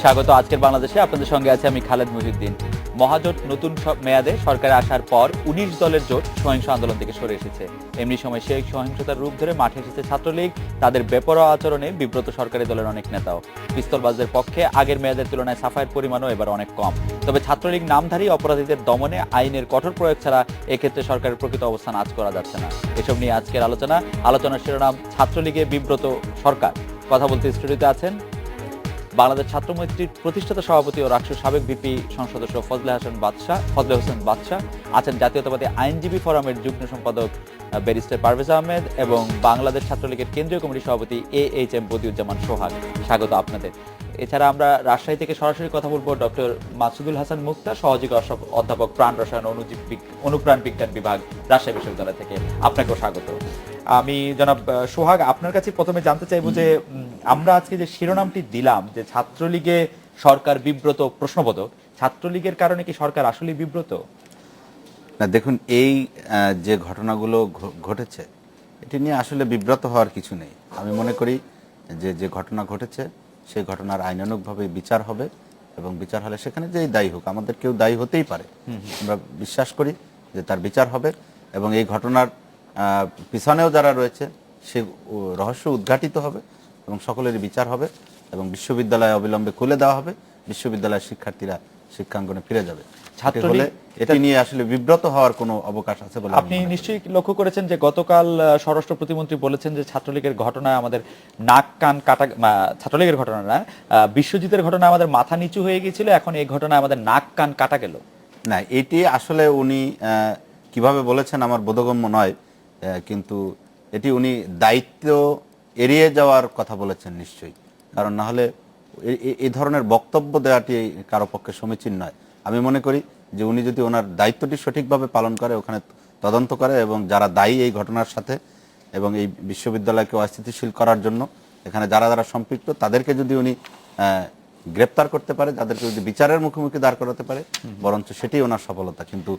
স্বাগত আজকের বাংলাদেশে। আপনাদের সঙ্গে আছে আমি খালেদ মহিউদ্দিন। মহাজোট নতুন মেয়াদে সরকারে আসার পর ১৯ দলের জোট সহিংস আন্দোলন থেকে সরে এসেছে। এমনি সময় সেই সহিংসতার রূপ ধরে মাঠে এসেছে ছাত্রলীগ। তাদের বেপরোয়া আচরণে বিব্রত সরকারি দলের অনেক নেতাও। পিস্তলবাজদের পক্ষে আগের মেয়াদের তুলনায় সাফাইয়ের পরিমাণও এবার অনেক কম। তবে ছাত্রলীগ নামধারী অপরাধীদের দমনে আইনের কঠোর প্রয়োগ ছাড়া এক্ষেত্রে সরকারের প্রকৃত অবস্থান আজ করা যাচ্ছে না। এসব নিয়ে আজকের আলোচনার শিরোনাম ছাত্রলীগে বিব্রত সরকার। কথা বলতে স্টুডিওতে আছেন বাংলাদেশ ছাত্র মৈত্রীর প্রতিষ্ঠাতা সভাপতি ও রাষ্ট্রীয় সাবেক ভিপি সংসদ সদস্য ফজলে হোসেন বাদশা, আছেন জাতীয়তাবাদী আইনজীবী ফোরামের যুগ্ম সম্পাদক ব্যারিস্টার পারভেজ আহমেদ এবং বাংলাদেশ ছাত্রলীগের কেন্দ্রীয় কমিটির সভাপতি এইচ.এম. বদিউজ্জামান সোহাগ। স্বাগত আপনাদের। এছাড়া আমরা রাজশাহী থেকে সরাসরি কথা বলবো ডক্টর মাসুদুল হাসান মুক্তা, সহযোগী অধ্যাপক প্রাণ রসায়ন অনুপ্রাণ বিজ্ঞান বিভাগ, রাজশাহী বিশ্ববিদ্যালয় থেকে। আপনাকেও স্বাগত। আমি জনাব সোহাগ, আপনার কাছে প্রথমে জানতে চাইবো যে আমরা আজকে যে শিরোনামটি দিলাম যে ছাত্রলীগে সরকার বিব্রত প্রশ্নবোধক, ছাত্রলীগের কারণে কি সরকার আসলে বিব্রত? না, দেখুন, এই যে ঘটনাগুলো ঘটেছে এটি নিয়ে আসলে বিব্রত হওয়ার কিছু নেই। আমি মনে করি যে ঘটনা ঘটেছে সেই ঘটনার আইনানুগভাবে বিচার হবে এবং বিচার হলে সেখানে যেই দায়ী হোক, আমাদের কেউ দায়ী হতেই পারে, আমরা বিশ্বাস করি যে তার বিচার হবে এবং এই ঘটনার পিছনেও যারা রয়েছে সে রহস্য উদ্ঘাটিত হবে এবং সকলেরই বিচার হবে এবং বিশ্ববিদ্যালয় অবিলম্বে খুলে দেওয়া হবে, বিশ্ববিদ্যালয়ের শিক্ষার্থীরা শিক্ষাঙ্গনে ফিরে যাবে। এটা নিয়ে আসলে বিব্রত হওয়ার কোনো অবকাশ আছে বলে আপনি নিশ্চয়ই লক্ষ্য করেছেন যে গতকাল স্বরাষ্ট্র প্রতিমন্ত্রী বলেছেন যে ছাত্রলীগের ঘটনায় আমাদের নাক কান কাটা, ছাত্রলীগের ঘটনা না, বিশ্বজিতের ঘটনা আমাদের মাথা নিচু হয়ে গিয়েছিল, এখন এই ঘটনায় আমাদের নাক কান কাটা গেল। না, এটি আসলে উনি কিভাবে বলেছেন আমার বোধগম্য নয়, কিন্তু এটি উনি দায়িত্ব এড়িয়ে যাওয়ার কথা বলেছেন নিশ্চয়ই, কারণ না হলে এই ধরনের বক্তব্য দেওয়াটি কারো পক্ষে সমীচীন নয়। আমি মনে করি যে উনি যদি ওনার দায়িত্বটি সঠিকভাবে পালন করে, ওখানে তদন্ত করে এবং যারা দায়ী এই ঘটনার সাথে এবং এই বিশ্ববিদ্যালয়কে অস্থিতিশীল করার জন্য এখানে যারা যারা সম্পৃক্ত তাদেরকে যদি উনি গ্রেপ্তার করতে পারে, তাদেরকে যদি বিচারের মুখোমুখি দাঁড় করাতে পারে, বরঞ্চ সেটি ওনার সফলতা। কিন্তু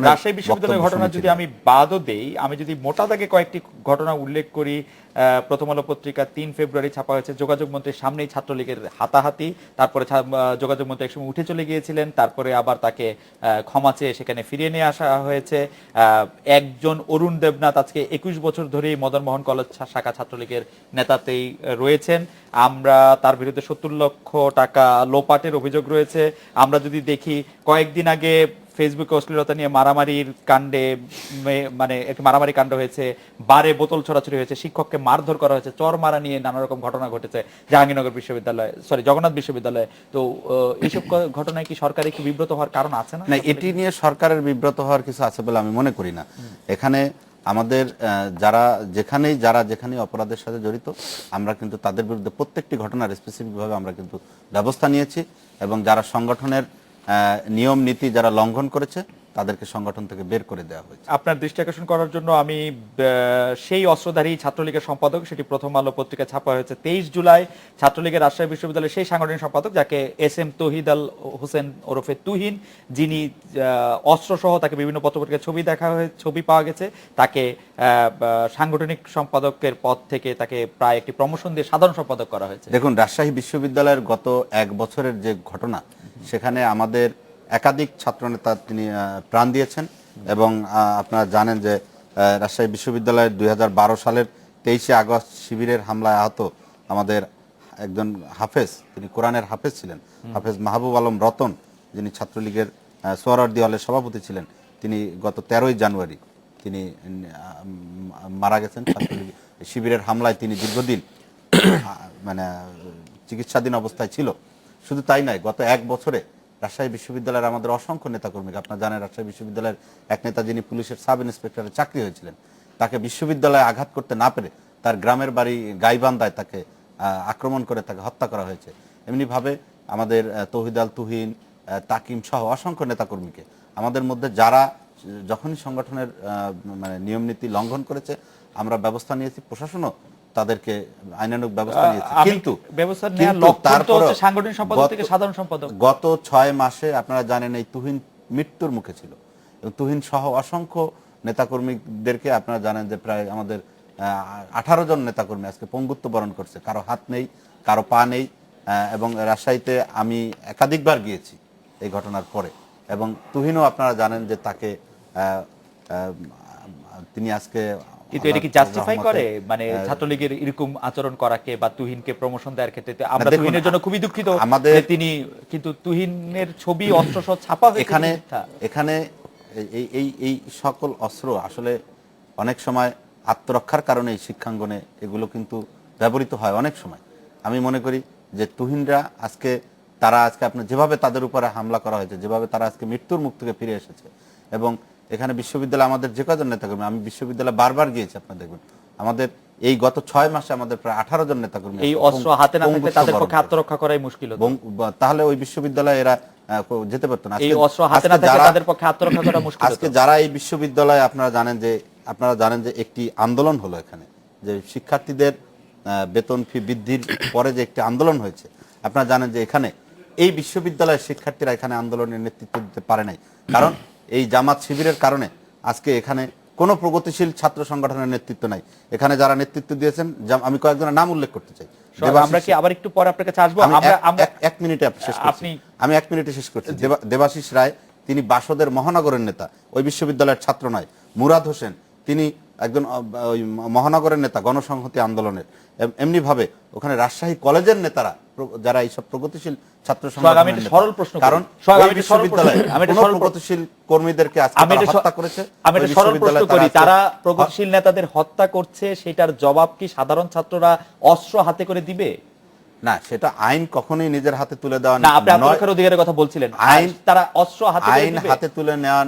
রাজশাহী বিশ্ববিদ্যালয়ের ঘটনা যদি আমি বাদও দেই, আমি যদি মোটা দাগে কয়েকটি ঘটনা উল্লেখ করি। প্রথম আলো পত্রিকা ৩ ফেব্রুয়ারি ছাপা হয়েছে যোগাযোগ মন্ত্রীর সামনেই ছাত্রলীগের হাতাহাতি, তারপরে যোগাযোগ মন্ত্রী একসময় উঠে চলে গিয়েছিলেন, তারপরে আবার তাকে ক্ষমা চেয়ে সেখানে ফিরিয়ে নিয়ে আসা হয়েছে। একজন অরুণ দেবনাথ আজকে ২১ বছর ধরেই মদন মোহন কলেজ শাখা ছাত্রলীগের নেতাতেই রয়েছেন। আমরা তার বিরুদ্ধে ৭০ লক্ষ টাকা লোপাটের অভিযোগ রয়েছে। আমরা যদি দেখি কয়েকদিন আগে ফেসবুকে অশ্লীলতা নিয়ে মারামারির কাণ্ডে, মানে একটি মারামারি কাণ্ড হয়েছে, বারে বোতল ছোড়াছুড়ি হয়েছে, শিক্ষককে মারধর করা হয়েছে, চর মারা নিয়ে নানা রকম ঘটনা ঘটেছে জাহাঙ্গীরনগর বিশ্ববিদ্যালয়, জগন্নাথ বিশ্ববিদ্যালয়ে। তো এইসব ঘটনায় কি সরকার একটু বিব্রত হওয়ার কারণ আছে না? এটি নিয়ে সরকারের বিব্রত হওয়ার কিছু আছে বলে আমি মনে করি না। এখানে আমাদের যারা যেখানেই অপরাধের সাথে জড়িত, আমরা কিন্তু তাদের বিরুদ্ধে প্রত্যেকটি ঘটনার স্পেসিফিকভাবে আমরা কিন্তু ব্যবস্থা নিয়েছি এবং যারা সংগঠনের নিয়ম নীতি যারা লঙ্ঘন করেছে তাদেরকে সংগঠন থেকে বের করে দেওয়া হয়েছে। আপনার দৃষ্টি আকর্ষণ করার জন্য আমি সেই অস্ত্রধারী ছাত্রলীগের সম্পাদক, সেটি প্রথম আলো পত্রিকা ছাপা হয়েছে ২৩ জুলাই, ছাত্রলীগের রাজশাহী বিশ্ববিদ্যালয়ের সেই সাংগঠনিক সম্পাদক যাকে এস.এম. তৌহিদ আল হোসেন ওরফে তুহিন, যিনি অস্ত্রসহ তাকে বিভিন্ন পত্রপত্রিকায় ছবি পাওয়া গেছে, তাকে সাংগঠনিক সম্পাদকের পদ থেকে তাকে প্রায় একটি প্রমোশন দিয়ে সাধারণ সম্পাদক করা হয়েছে। দেখুন, রাজশাহী বিশ্ববিদ্যালয়ের গত ১ বছরের যে ঘটনা, সেখানে আমাদের একাধিক ছাত্রনেতা তিনি প্রাণ দিয়েছেন এবং আপনারা জানেন যে রাজশাহী বিশ্ববিদ্যালয়ের ২০১২ সালের ২৩শে আগস্ট শিবিরের হামলায় আহত আমাদের একজন হাফেজ, তিনি কোরআনের হাফেজ ছিলেন, হাফেজ মাহবুব আলম রতন, যিনি ছাত্রলীগের সোহরাওয়ার্দী হলের সভাপতি ছিলেন, তিনি গত ১৩ই জানুয়ারি তিনি মারা গেছেন ছাত্রলীগ শিবিরের হামলায়। তিনি দীর্ঘদিন মানে চিকিৎসাধীন অবস্থায় ছিল। শুধু তাই নয়, গত ১ বছরে রাজশাহী বিশ্ববিদ্যালয়ের আমাদের অসংখ্য নেতাকর্মীকে, আপনারা জানেন রাজশাহী বিশ্ববিদ্যালয়ের এক নেতা যিনি পুলিশের সাব ইন্সপেক্টরের চাকরি হয়েছিলেন, তাকে বিশ্ববিদ্যালয়ে আঘাত করতে না পেরে তার গ্রামের বাড়ি গাইবান্ধায় তাকে আক্রমণ করে তাকে হত্যা করা হয়েছে। এমনিভাবে আমাদের তৌহিদ আল তুহিন, তাকিম সহ অসংখ্য নেতাকর্মীকে, আমাদের মধ্যে যারা যখনই সংগঠনের মানে নিয়ম নীতি লঙ্ঘন করেছে আমরা ব্যবস্থা নিয়েছি, প্রশাসনও তাদেরকে আইনানুগ ব্যবস্থা নিয়েছে। কিন্তু গত ৬ মাসে আপনারা জানেন এই তুহিন মৃত্যুর মুখে ছিল এবং তুহিন সহ অসংখ্য নেতাকর্মীদেরকে আপনারা জানেন যে প্রায় আমাদের 18 জন নেতাকর্মী আজকে পঙ্গুত্ব বরণ করছে, কারো হাত নেই, কারো পা নেই। এবং রাজশাহীতে আমি একাধিকবার গিয়েছি এই ঘটনার পরে, এবং তুহিনও আপনারা জানেন যে তাকে তিনি আজকে কিন্তু এটা কি জাস্টিফাই করে মানে ছাত্রলীগের এরকম আচরণ করাকে বা তুহিনকে প্রমোশন দেওয়ার ক্ষেত্রে? আমরা তুহিনের জন্য খুবই দুঃখিত যে তিনি, কিন্তু তুহিনের ছবি অস্ত্রসহ ছাপা হয়েছে এখানে এই সকল অস্ত্র আসলে অনেক সময় আত্মরক্ষার কারণে শিক্ষাঙ্গনে এগুলো কিন্তু ব্যবহৃত হয় অনেক সময়। আমি মনে করি যে তুহিনরা আজকে আপনার যেভাবে তাদের উপরে হামলা করা হয়েছে, যেভাবে তারা আজকে মৃত্যুর মুখ থেকে ফিরে এসেছে, এবং এখানে বিশ্ববিদ্যালয়ে আমাদের যে কজন নেতাকর্মী, আমি বিশ্ববিদ্যালয়ে বারবার গিয়েছি, আপনারা দেখবেন আমাদের এই গত 6 মাসে আমাদের প্রায় 18 জন নেতাকর্মী এই অস্ত্র হাতে না থাকলে তাদের পক্ষে আত্মরক্ষা করাই মুশকিল হতো। তাহলে ওই বিশ্ববিদ্যালয়ে এরা যেতে পারতো না। এই অস্ত্র হাতে না থাকলে তাদের পক্ষে আত্মরক্ষা করা মুশকিল হতো। আজকে যারা এই বিশ্ববিদ্যালয়ে আপনারা জানেন যে একটি আন্দোলন হলো এখানে, যে শিক্ষার্থীদের বেতন ফি বৃদ্ধির পরে যে একটি আন্দোলন হয়েছে, আপনারা জানেন যে এখানে এই বিশ্ববিদ্যালয়ের শিক্ষার্থীরা এখানে আন্দোলনের নেতৃত্ব দিতে পারে নাই, কারণ এই জামাত শিবিরের কারণে আজকে এখানে কোনো প্রগতিশীল ছাত্র সংগঠনের নেতৃত্ব নাই। এখানে যারা নেতৃত্ব দিয়েছেন, আমি কয়েকজনের নাম উল্লেখ করতে চাই। আমরা কি আবার একটু পরে আপনার কাছে আসবো? এক মিনিটে শেষ করছি। দেবাশিস রায়, তিনি বাসদের মহানগরের নেতা, ওই বিশ্ববিদ্যালয়ের ছাত্র নয়। মুরাদ হোসেন, তিনি একজন ওই মহানগরের নেতা গণসংহতি আন্দোলনের। এমনি ভাবে ওখানে রাজশাহী কলেজের নেতারা, যারা এইসব প্রগতিশীল ছাত্র সংগঠনের নেতা, সরল প্রশ্ন, কারণ বিশ্ববিদ্যালয়ে প্রগতিশীল কর্মীদেরকে হত্যা করেছে। আমি একটা সরল প্রশ্ন করি, তারা প্রগতিশীল নেতাদের হত্যা করছে, সেটার জবাব কি সাধারণ ছাত্ররা অস্ত্র হাতে করে দিবে? না, সেটা আইন কখনোই নিজের হাতে তুলে দেওয়া না। আপনি আত্মরক্ষার অধিকারের কথা বলছিলেন, আইন তারা অস্ত্র হাতে তুলে নেওয়ার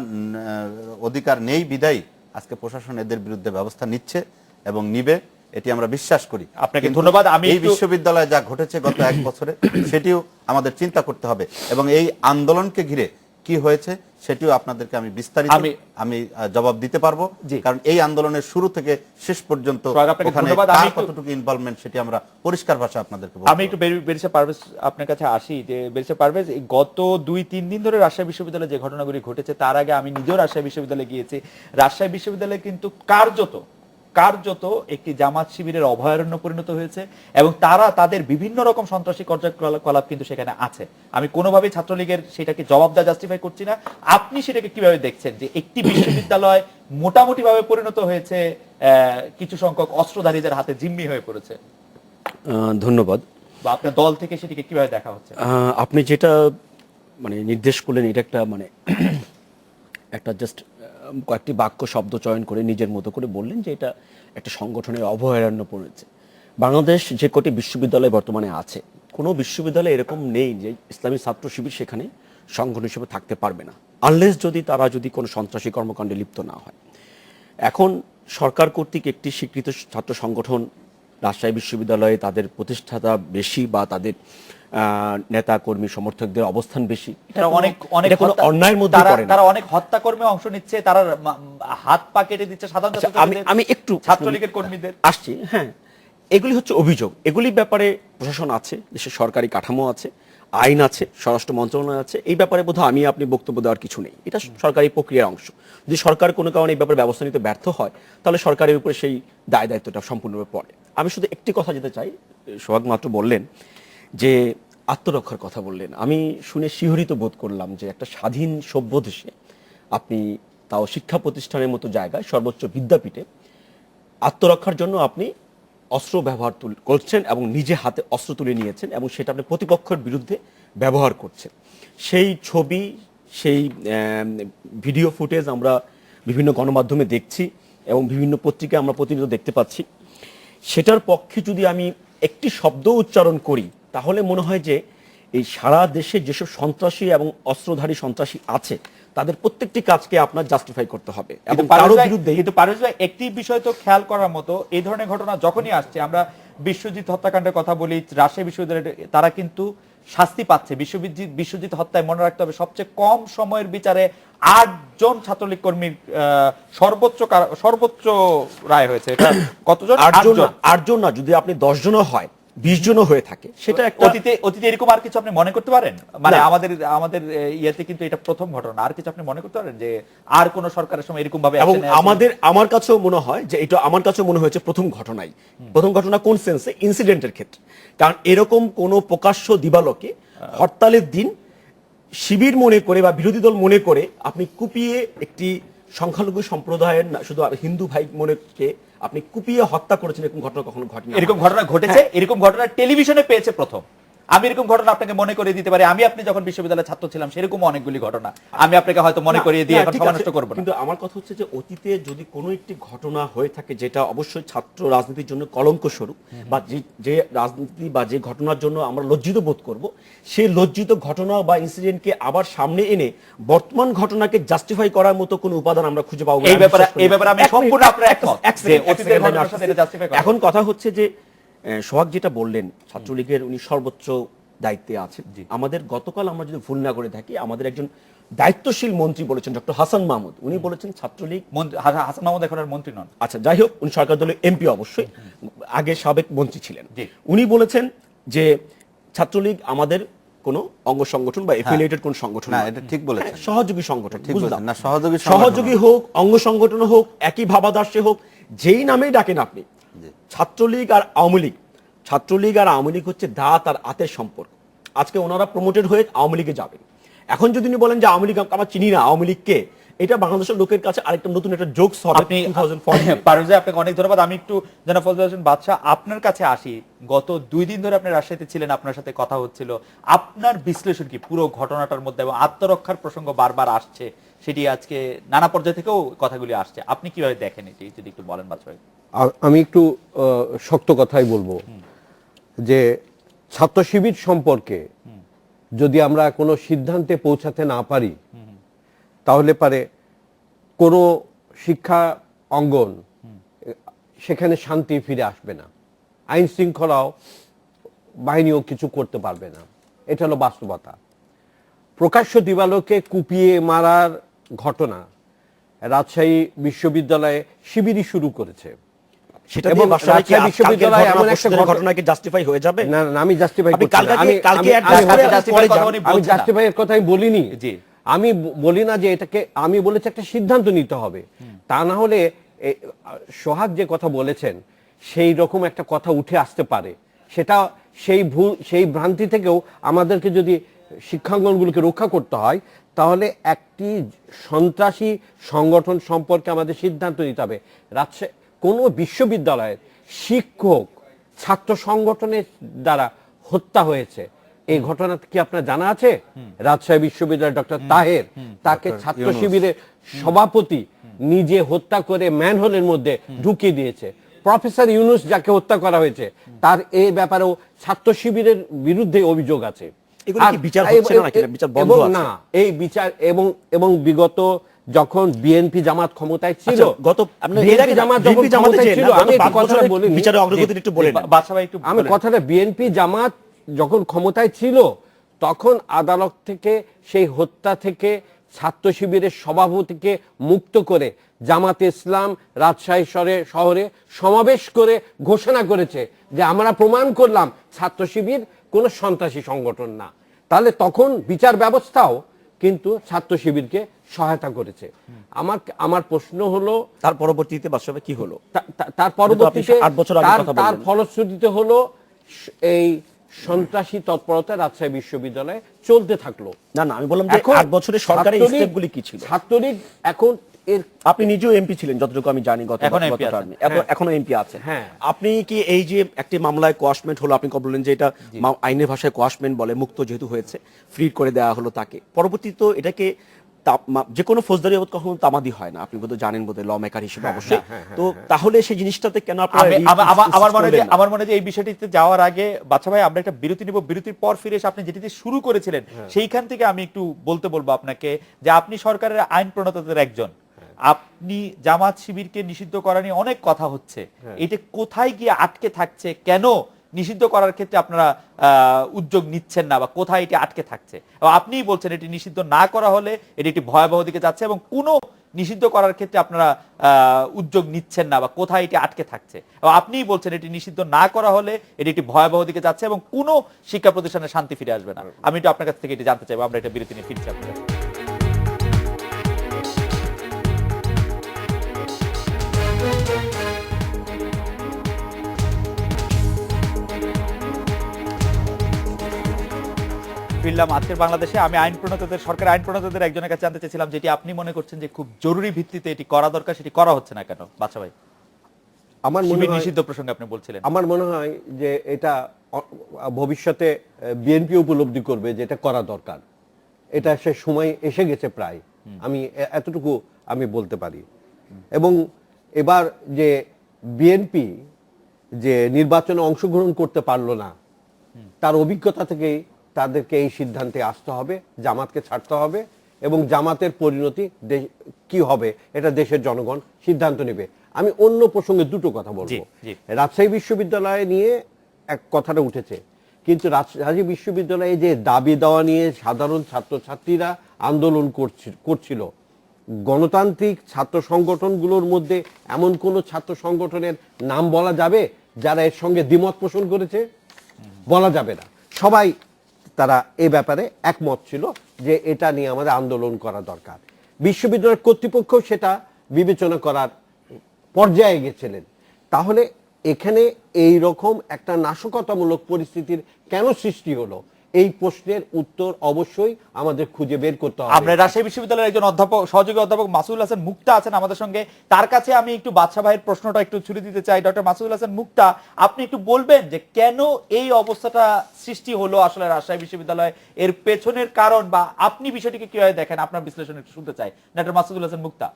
অধিকার নেই বিধায় আজকে প্রশাসন এদের বিরুদ্ধে ব্যবস্থা নিচ্ছে এবং নিবে, এটি আমরা বিশ্বাস করি। আপনাকে ধন্যবাদ। আমি এই বিশ্ববিদ্যালয়ে যা ঘটেছে গত 1 বছরে, সেটিও আমাদের চিন্তা করতে হবে, এবং এই আন্দোলনকে ঘিরে কি হয়েছে সেটিও আপনাদেরকে আমি বিস্তারিত আমি জবাব দিতে পারবো, কারণ এই আন্দোলনের শুরু থেকে শেষ পর্যন্ত কতটুকু ইনভলভমেন্ট সেটি আমরা পরিষ্কার ভাষা আপনাদেরকে বলবো। আমি একটু বেরিসা পারভেজ আপনার কাছে আসি, যে বেরিসা পারভেজ, গত 2-3 দিন ধরে রাজশাহী বিশ্ববিদ্যালয়ে যে ঘটনাগুলি ঘটেছে, তার আগে আমি নিজেও রাজশাহী বিশ্ববিদ্যালয়ে গিয়েছি। রাজশাহী বিশ্ববিদ্যালয়ে কিন্তু কার্যত একটি জামাত শিবিরের অভয়ারণ্য পরিণত হয়েছে, এবং তারা তাদের বিভিন্ন রকম সন্ত্রাসী কার্যকলাপ কিন্তু সেখানে আছে। আমি কোনোভাবেই ছাত্রলীগের সেটাকে জবাব দেওয়া জাস্টিফাই করছি না। আপনি সেটাকে কিভাবে দেখছেন, যে একটি বিশ্ববিদ্যালয় মোটামুটি ভাবে পরিণত হয়েছে কিছু সংখ্যক অস্ত্রধারীদের হাতে জিম্মি হয়ে পড়েছে? ধন্যবাদ। বা আপনার দল থেকে সেটিকে কিভাবে দেখা হচ্ছে? আপনি যেটা নির্দেশ করলেন, এটা একটা জাস্ট কয়েকটি বাক্য শব্দ চয়ন করে নিজের মতো করে বললেন যে এটা একটা সংগঠনের অভয়ারণ্য পড়েছে। বাংলাদেশ যে কটি বিশ্ববিদ্যালয় বর্তমানে আছে, কোনো বিশ্ববিদ্যালয়ে এরকম নেই যে ইসলামী ছাত্র শিবির সেখানে সংগঠন হিসেবে থাকতে পারবে না, আনলেস তারা কোনো সন্ত্রাসী কর্মকাণ্ডে লিপ্ত না হয়। এখন সরকার কর্তৃক একটি স্বীকৃত ছাত্র সংগঠন রাজশাহী বিশ্ববিদ্যালয়ে তাদের প্রতিষ্ঠাতা বেশি, বা তাদের নেতা কর্মী সমর্থকদের অবস্থান বেশি, অন্যায়ের মধ্যে তারা অনেক হত্যাকর্মে অংশ নিচ্ছে, তারা হাত পা কেটে দিচ্ছে সাধারণ আমি একটু ছাত্রলীগের কর্মীদের আসছি। হ্যাঁ, এগুলি হচ্ছে অভিযোগ। এগুলির ব্যাপারে প্রশাসন আছে, দেশের সরকারি কাঠামো আছে, আইন আছে, স্বরাষ্ট্র মন্ত্রণালয় আছে। এই ব্যাপারে বোধহয় আমি আপনি বক্তব্য দেওয়ার কিছু নেই, এটা সরকারি প্রক্রিয়ার অংশ। যদি সরকার কোনো কারণে এই ব্যাপারে ব্যবস্থা নিতে ব্যর্থ হয়, তাহলে সরকারের উপরে সেই দায় দায়িত্বটা সম্পূর্ণরূপে পড়ে। আমি শুধু একটি কথা যেতে চাই, সোহাগ মাত্র বললেন যে আত্মরক্ষার কথা বললেন, আমি শুনে শিহরিত বোধ করলাম যে একটা স্বাধীন সভ্য দেশে আপনি, তাও শিক্ষা প্রতিষ্ঠানের মতো জায়গায়, সর্বোচ্চ বিদ্যাপীঠে, আত্মরক্ষার জন্য আপনি অস্ত্র ব্যবহার করছেন এবং নিজে হাতে অস্ত্র তুলে নিয়েছেন, এবং সেটা আপনি প্রতিপক্ষের বিরুদ্ধে ব্যবহার করছেন। সেই ছবি, সেই ভিডিও ফুটেজ আমরা বিভিন্ন গণমাধ্যমে দেখছি, এবং বিভিন্ন পত্রিকায় আমরা প্রতিনিয়ত দেখতে পাচ্ছি। সেটার পক্ষে যদি আমি একটি শব্দ উচ্চারণ করি, তাহলে মনে হয় যে এই সারা দেশে যেসব সন্ত্রাসী এবং অস্ত্রধারী সন্ত্রাসী আছে, তাদের প্রত্যেকটি কাজকে আপনার জাস্টিফাই করতে হবে। এবং কারো বিরুদ্ধে, কিন্তু পারভেজ ভাই, একটি বিষয় তো খেয়াল করার মতো, এই ধরনের ঘটনা যখনই আসছে, আমরা বিশ্বজিৎ হত্যাকাণ্ডের কথা বলি, রাজশাহী বিশ্ববিদ্যালয়ে তারা কিন্তু শাস্তি পাচ্ছে। বিশ্বজিৎ হত্যায় মনে রাখতে হবে সবচেয়ে কম সময়ের বিচারে 8 জন ছাত্রলীগ কর্মীর সর্বোচ্চ রায় হয়েছে। কতজন? 8 জন না, যদি আপনি 10 জনও হয়, 20 জনও হয়ে থাকে, সেটা একটা অতীতে এরকম আর কিছু আপনি মনে করতে পারেন? মানে না। আমাদের ইয়েতে কিন্তু এটা প্রথম ঘটনা, আর কিছু আপনি মনে করতে পারেন যে আর কোন সরকারের সময় এরকম ভাবে এবং action নেওয়া ছিল? আমার কাছেও মনে হয় যে এটা আমার কাছেও মনে হয়েছে প্রথম ঘটনাই। প্রথম ঘটনা কোন সেন্সে? ইনসিডেন্টের ক্ষেত্রে। কারণ এরকম কোন প্রকাশ্য দিবালোকে হরতালের দিন শিবির মনে করে বা বিরোধী দল মনে করে আপনি কুপিয়ে একটি সংখ্যালঘু সম্প্রদায়ের শুধু হিন্দু ভাই মনেকে আপনি কুপিয়ে হত্যা করেছেন, এরকম ঘটনা কখনো ঘটেনি। এরকম ঘটনা ঘটেছে, এরকম ঘটনা টেলিভিশনে পেয়েছে প্রথম। আমি এরকম ঘটনা আপনাকে মনে করিয়ে দিতে পারি, আমি আপনি যখন বিশ্ববিদ্যালয়ের ছাত্র ছিলাম সেরকম অনেকগুলি ঘটনা আমি আপনাকে হয়তো মনে করিয়ে দিয়ে এখন ঠিক সময় আছে, নষ্ট করব না। কিন্তু আমার কথা হচ্ছে যে অতীতে যদি কোনো একটি ঘটনা হয়ে থাকে যেটা অবশ্যই ছাত্র রাজনীতির জন্য কলঙ্ক স্বরূপ, বা যে রাজনীতি বা যে ঘটনার জন্য আমরা লজ্জিত বোধ করব, সেই লজ্জিত ঘটনা বা ইনসিডেন্টকে আবার সামনে এনে বর্তমান ঘটনাকে জাস্টিফাই করার মতো কোনো উপাদান আমরা খুঁজে পাবো না। এই ব্যাপারে আমি সম্পূর্ণ আপনার একমত যে অতীতের ঘটনার সাথে এটা জাস্টিফাই করা। এখন কথা হচ্ছে যে সোহাগ যেটা বললেন, ছাত্রলীগের উনি সর্বোচ্চ দায়িত্বে আছেন। আমাদের গতকাল আমরা যদি ভুল না করে থাকি, আমাদের একজন দায়িত্বশীল মন্ত্রী বলেছেন, ডক্টর হাসান মাহমুদ, উনি বলেছেন ছাত্রলীগ, হাসান মাহমুদ এখন আর মন্ত্রী নন। আচ্ছা যাই হোক, উনি সরকার দলের এমপি অবশ্যই, আগে সাবেক মন্ত্রী ছিলেন। জি। উনি বলেছেন যে ছাত্রলীগ আমাদের কোনো অঙ্গ সংগঠন বা এফিলিয়েটেড কোন সংগঠন না, নয়। এটা ঠিক বলেছেন। হ্যাঁ, সহযোগী সংগঠন, ঠিক বুঝলাম। বলেছেন। না, সহযোগী সহযোগী হোক, অঙ্গ সংগঠন হোক, একই ভাবাদর্শে হোক, যেই নামেই ডাকেন আপনি, ছাত্রলীগ আর আওয়ামী লীগ, ছাত্রলীগ আর আওয়ামী লীগ হচ্ছে দাঁত আর আতের সম্পর্ক। আজকে ওনারা প্রমোটেড হয়ে আওয়ামী লীগে যাবেন। এখন যদি উনি বলেন যে আওয়ামী লীগ আমরা চিনি না, আওয়ামী লীগকে, এটা বাংলাদেশের লোকের কাছে আরেকটা নতুন একটা জোকস হবে। আপনি 2014 পারভেজ ভাই, আপনাকে অনেক ধন্যবাদ। আমি একটু জনাব ফজলুল হোসেন বাদশা আপনার কাছে আসি। গত 2 দিন ধরে আপনি রাজশাহীতে ছিলেন, আপনার সাথে কথা হচ্ছিল, আপনার বিশ্লেষণ কি পুরো ঘটনাটার মধ্যে? এবং আত্মরক্ষার প্রসঙ্গ বারবার আসছে, সেটি আজকে নানা পর্যায় থেকেও কথাগুলি আসছে, আপনি কিভাবে দেখেন এটি যদি একটু বলেন বাদশা ভাই? আমি একটু শক্ত কথাই বলবো যে ছাত্র শিবির সম্পর্কে যদি আমরা কোনো সিদ্ধান্তে পৌঁছাতে না পারি, তাহলে পারে কোনো শিক্ষা অঙ্গন সেখানে শান্তি ফিরে আসবে না, আইন শৃঙ্খলাও বাহিনীও কিছু করতে পারবে না। এটা হলো বাস্তবতা। প্রকাশ্য দিবালোকে কুপিয়ে মারার ঘটনা রাজশাহী বিশ্ববিদ্যালয়ে শিবিরই শুরু করেছে। সেটা এবং দিয়ে বাসায় কি রাজশাহী বিশ্ববিদ্যালয়ে এমন একটা ঘটনাকে জাস্টিফাই হয়ে যাবে? না, আমি জাস্টিফাই আপনি করছি না। কালকে আমি জাস্টিফাই এর কথাই বলিনি। জি। আমি বলি না যে এটাকে, আমি বলেছি একটা সিদ্ধান্ত নিতে হবে। তা না হলে সোহাগ যে কথা বলেছেন সেই রকম একটা কথা উঠে আসতে পারে। সেটা সেই ভ্রান্তি থেকেও আমাদেরকে যদি শিক্ষাঙ্গনগুলোকে রক্ষা করতে হয়, তাহলে একটি সন্ত্রাসী সংগঠন সম্পর্কে আমাদের সিদ্ধান্ত নিতে হবে। রাজশাহী কোনো বিশ্ববিদ্যালয়ের শিক্ষক ছাত্র সংগঠনের দ্বারা হত্যা হয়েছে, এই ঘটনা কি আপনার জানা আছে? রাজশাহী বিশ্ববিদ্যালয়ের ডক্টর তাহের, তাকে ছাত্র শিবিরের সভাপতি নিজে হত্যা করে ম্যানহোলের মধ্যে ঢুকিয়ে দিয়েছে। প্রফেসর ইউনুস যাকে হত্যা করা হয়েছে, তার এই ব্যাপারেও ছাত্র শিবিরের বিরুদ্ধে অভিযোগ আছে। এগুলো কি বিচার হচ্ছে না নাকি বিচার বন্ধ আছে? না, এই বিচার এবং বিগত যখন বিএনপি জামাত ক্ষমতায় ছিল, গত আপনি বিএনপি জামাত যখন ক্ষমতায় ছিল, আমি একটু কথাটা বলি, বিচারের অগ্রগতি একটু বলেন। বাদশা ভাই একটু আমি বলেন। কথাটা, বিএনপি জামাত যখন ক্ষমতায় ছিল তখন আদালত থেকে সেই হত্যা থেকে ছাত্র শিবিরের সভাপতিকে মুক্ত করে জামাতে ইসলাম রাজশাহী শহরে সমাবেশ করে ঘোষণা করেছে যে আমরা প্রমাণ করলাম ছাত্র শিবির কোনো সন্ত্রাসী সংগঠন না। তাহলে তখন বিচার ব্যবস্থাও কিন্তু ছাত্র শিবিরকে সহায়তা করেছে। আমার প্রশ্ন হলো, তার পরবর্তীতে বাস্তবে কি হলো? তার পরবর্তীতে 8 বছর আগে কথা তার বললেন। ফলশ্রুতিতে হলো এই সন্ত্রাসী তৎপরতা রাজশাহী বিশ্ববিদ্যালয়ে চলতে থাকলো। না, আমি বললাম যে 8 বছরের সরকারি স্টেপগুলি কি ছিল? ছাত্রলীগ এখন আপনি নিজেও এমপি ছিলেন যতটুকু আমি জানি, এখনো এমপি আছেন। হ্যাঁ। আপনি কি এই যে একটি মামলায় কোয়াশমেন্ট হলো, আপনি বললেন যে এটা আইনের ভাষায় কোয়াশমেন্ট বলে, মুক্ত যেহেতু হয়েছে, ফ্রি করে দেওয়া হলো তাকে, পরবর্তীতে এটাকে যে কোনো ফৌজদারি কখনো তামাদি হয় না, আপনি বোধহয় জানেন, বোধহয় ল মেকার হিসেবে অবশ্যই। তো তাহলে সেই জিনিসটাতে কেন আমার মনে হয় এই বিষয়টিতে যাওয়ার আগে বাচ্চা ভাই আমরা একটা বিরতি নিব, বিরতির পর ফিরে এসে আপনি যেটিতে শুরু করেছিলেন সেইখান থেকে আমি একটু বলবো আপনাকে যে আপনি সরকারের আইন প্রণেতাদের একজন, আপনি জামাত শিবিরকে নিষিদ্ধ করা নিয়ে অনেক কথা হচ্ছে, এটা কোথায় গিয়ে আটকে থাকছে, কেন নিষিদ্ধ করার ক্ষেত্রে আপনারা উদ্যোগ নিচ্ছেন না, বা কোথায় এটি আটকে থাকছে? আপনিই বলছেন এটি নিষিদ্ধ না করা হলে এটি একটি ভয়াবহ দিকে যাচ্ছে এবং কোনো নিষিদ্ধ করার ক্ষেত্রে আপনারা উদ্যোগ নিচ্ছেন না, বা কোথায় এটি আটকে থাকছে? এবং আপনিই বলছেন এটি নিষিদ্ধ না করা হলে এটি একটি ভয়াবহ দিকে যাচ্ছে এবং কোনো শিক্ষা প্রতিষ্ঠানে শান্তি ফিরে আসবে না। আমি একটু আপনার কাছ থেকে এটি জানতে চাইবো। আমরা এটা বিরতি নিয়ে ফিরছি আপনাদের। ফিরলাম আজকের বাংলাদেশে। আমি সরকার আইন প্রণেতাদের একজনের কাছে জানতে চেয়েছিলাম যেটি আপনি মনে করছেন যে খুব জরুরি ভিত্তিতে এটি করা দরকার, সেটি করা হচ্ছে না কেন? বাদশা ভাই, আমার মনে শিবির হয় নিষিদ্ধ প্রসঙ্গে আপনি বলছিলেন। আমার মনে হয় যে এটা ভবিষ্যতে বিএনপি উপলব্ধি করবে যে এটা করা দরকার। এটা সে সময় এসে গেছে প্রায়, আমি এতটুকু আমি বলতে পারি। এবং এবার যে বিএনপি যে নির্বাচনে অংশগ্রহণ করতে পারলো না, তার অভিজ্ঞতা থেকেই তাদেরকে এই সিদ্ধান্তে আসতে হবে, জামাতকে ছাড়তে হবে এবং জামাতের পরিণতি কি হবে এটা দেশের জনগণ সিদ্ধান্ত নেবে। আমি অন্য প্রসঙ্গে দুটো কথা বলবো। রাজশাহী বিশ্ববিদ্যালয় নিয়ে এক কথাটা উঠেছে, কিন্তু রাজশাহী বিশ্ববিদ্যালয়ে যে দাবি দেওয়া নিয়ে সাধারণ ছাত্রছাত্রীরা আন্দোলন করছিল, গণতান্ত্রিক ছাত্র সংগঠনগুলোর মধ্যে এমন কোন ছাত্র সংগঠনের নাম বলা যাবে যারা এর সঙ্গে দ্বিমত পোষণ করেছে? বলা যাবে না। সবাই তারা এ ব্যাপারে একমত ছিল যে এটা নিয়ে আমাদের আন্দোলন করা দরকার। বিশ্ববিদ্যালয়ের কর্তৃপক্ষ সেটা বিবেচনা করার পর্যায়ে গেছিলেন। তাহলে এখানে এই রকম একটা নাশকতামূলক পরিস্থিতির কেন সৃষ্টি হলো, এই প্রশ্নের উত্তর অবশ্যই আমাদের খুঁজে বের করতে হবে। আমরা রাজশাহী বিশ্ববিদ্যালয়ের একজন অধ্যাপক, সহযোগী অধ্যাপক মাসুদুল হাসান মুক্তা আছেন আমাদের সঙ্গে। তার কাছে আমি একটু বাদশা ভাইয়ের প্রশ্নটা একটু ছুড়ে দিতে চাই। ডক্টর মাসুদুল হাসান মুক্তা, আপনি একটু বলবেন যে কেন এই অবস্থাটা সৃষ্টি হলো আসলে রাজশাহী বিশ্ববিদ্যালয়, এর পেছনের কারণ, বা আপনি বিষয়টিকে কিভাবে দেখেন, আপনার বিশ্লেষণ একটু শুনতে চাই। ডক্টর মাসুদুল হাসান মুক্তা।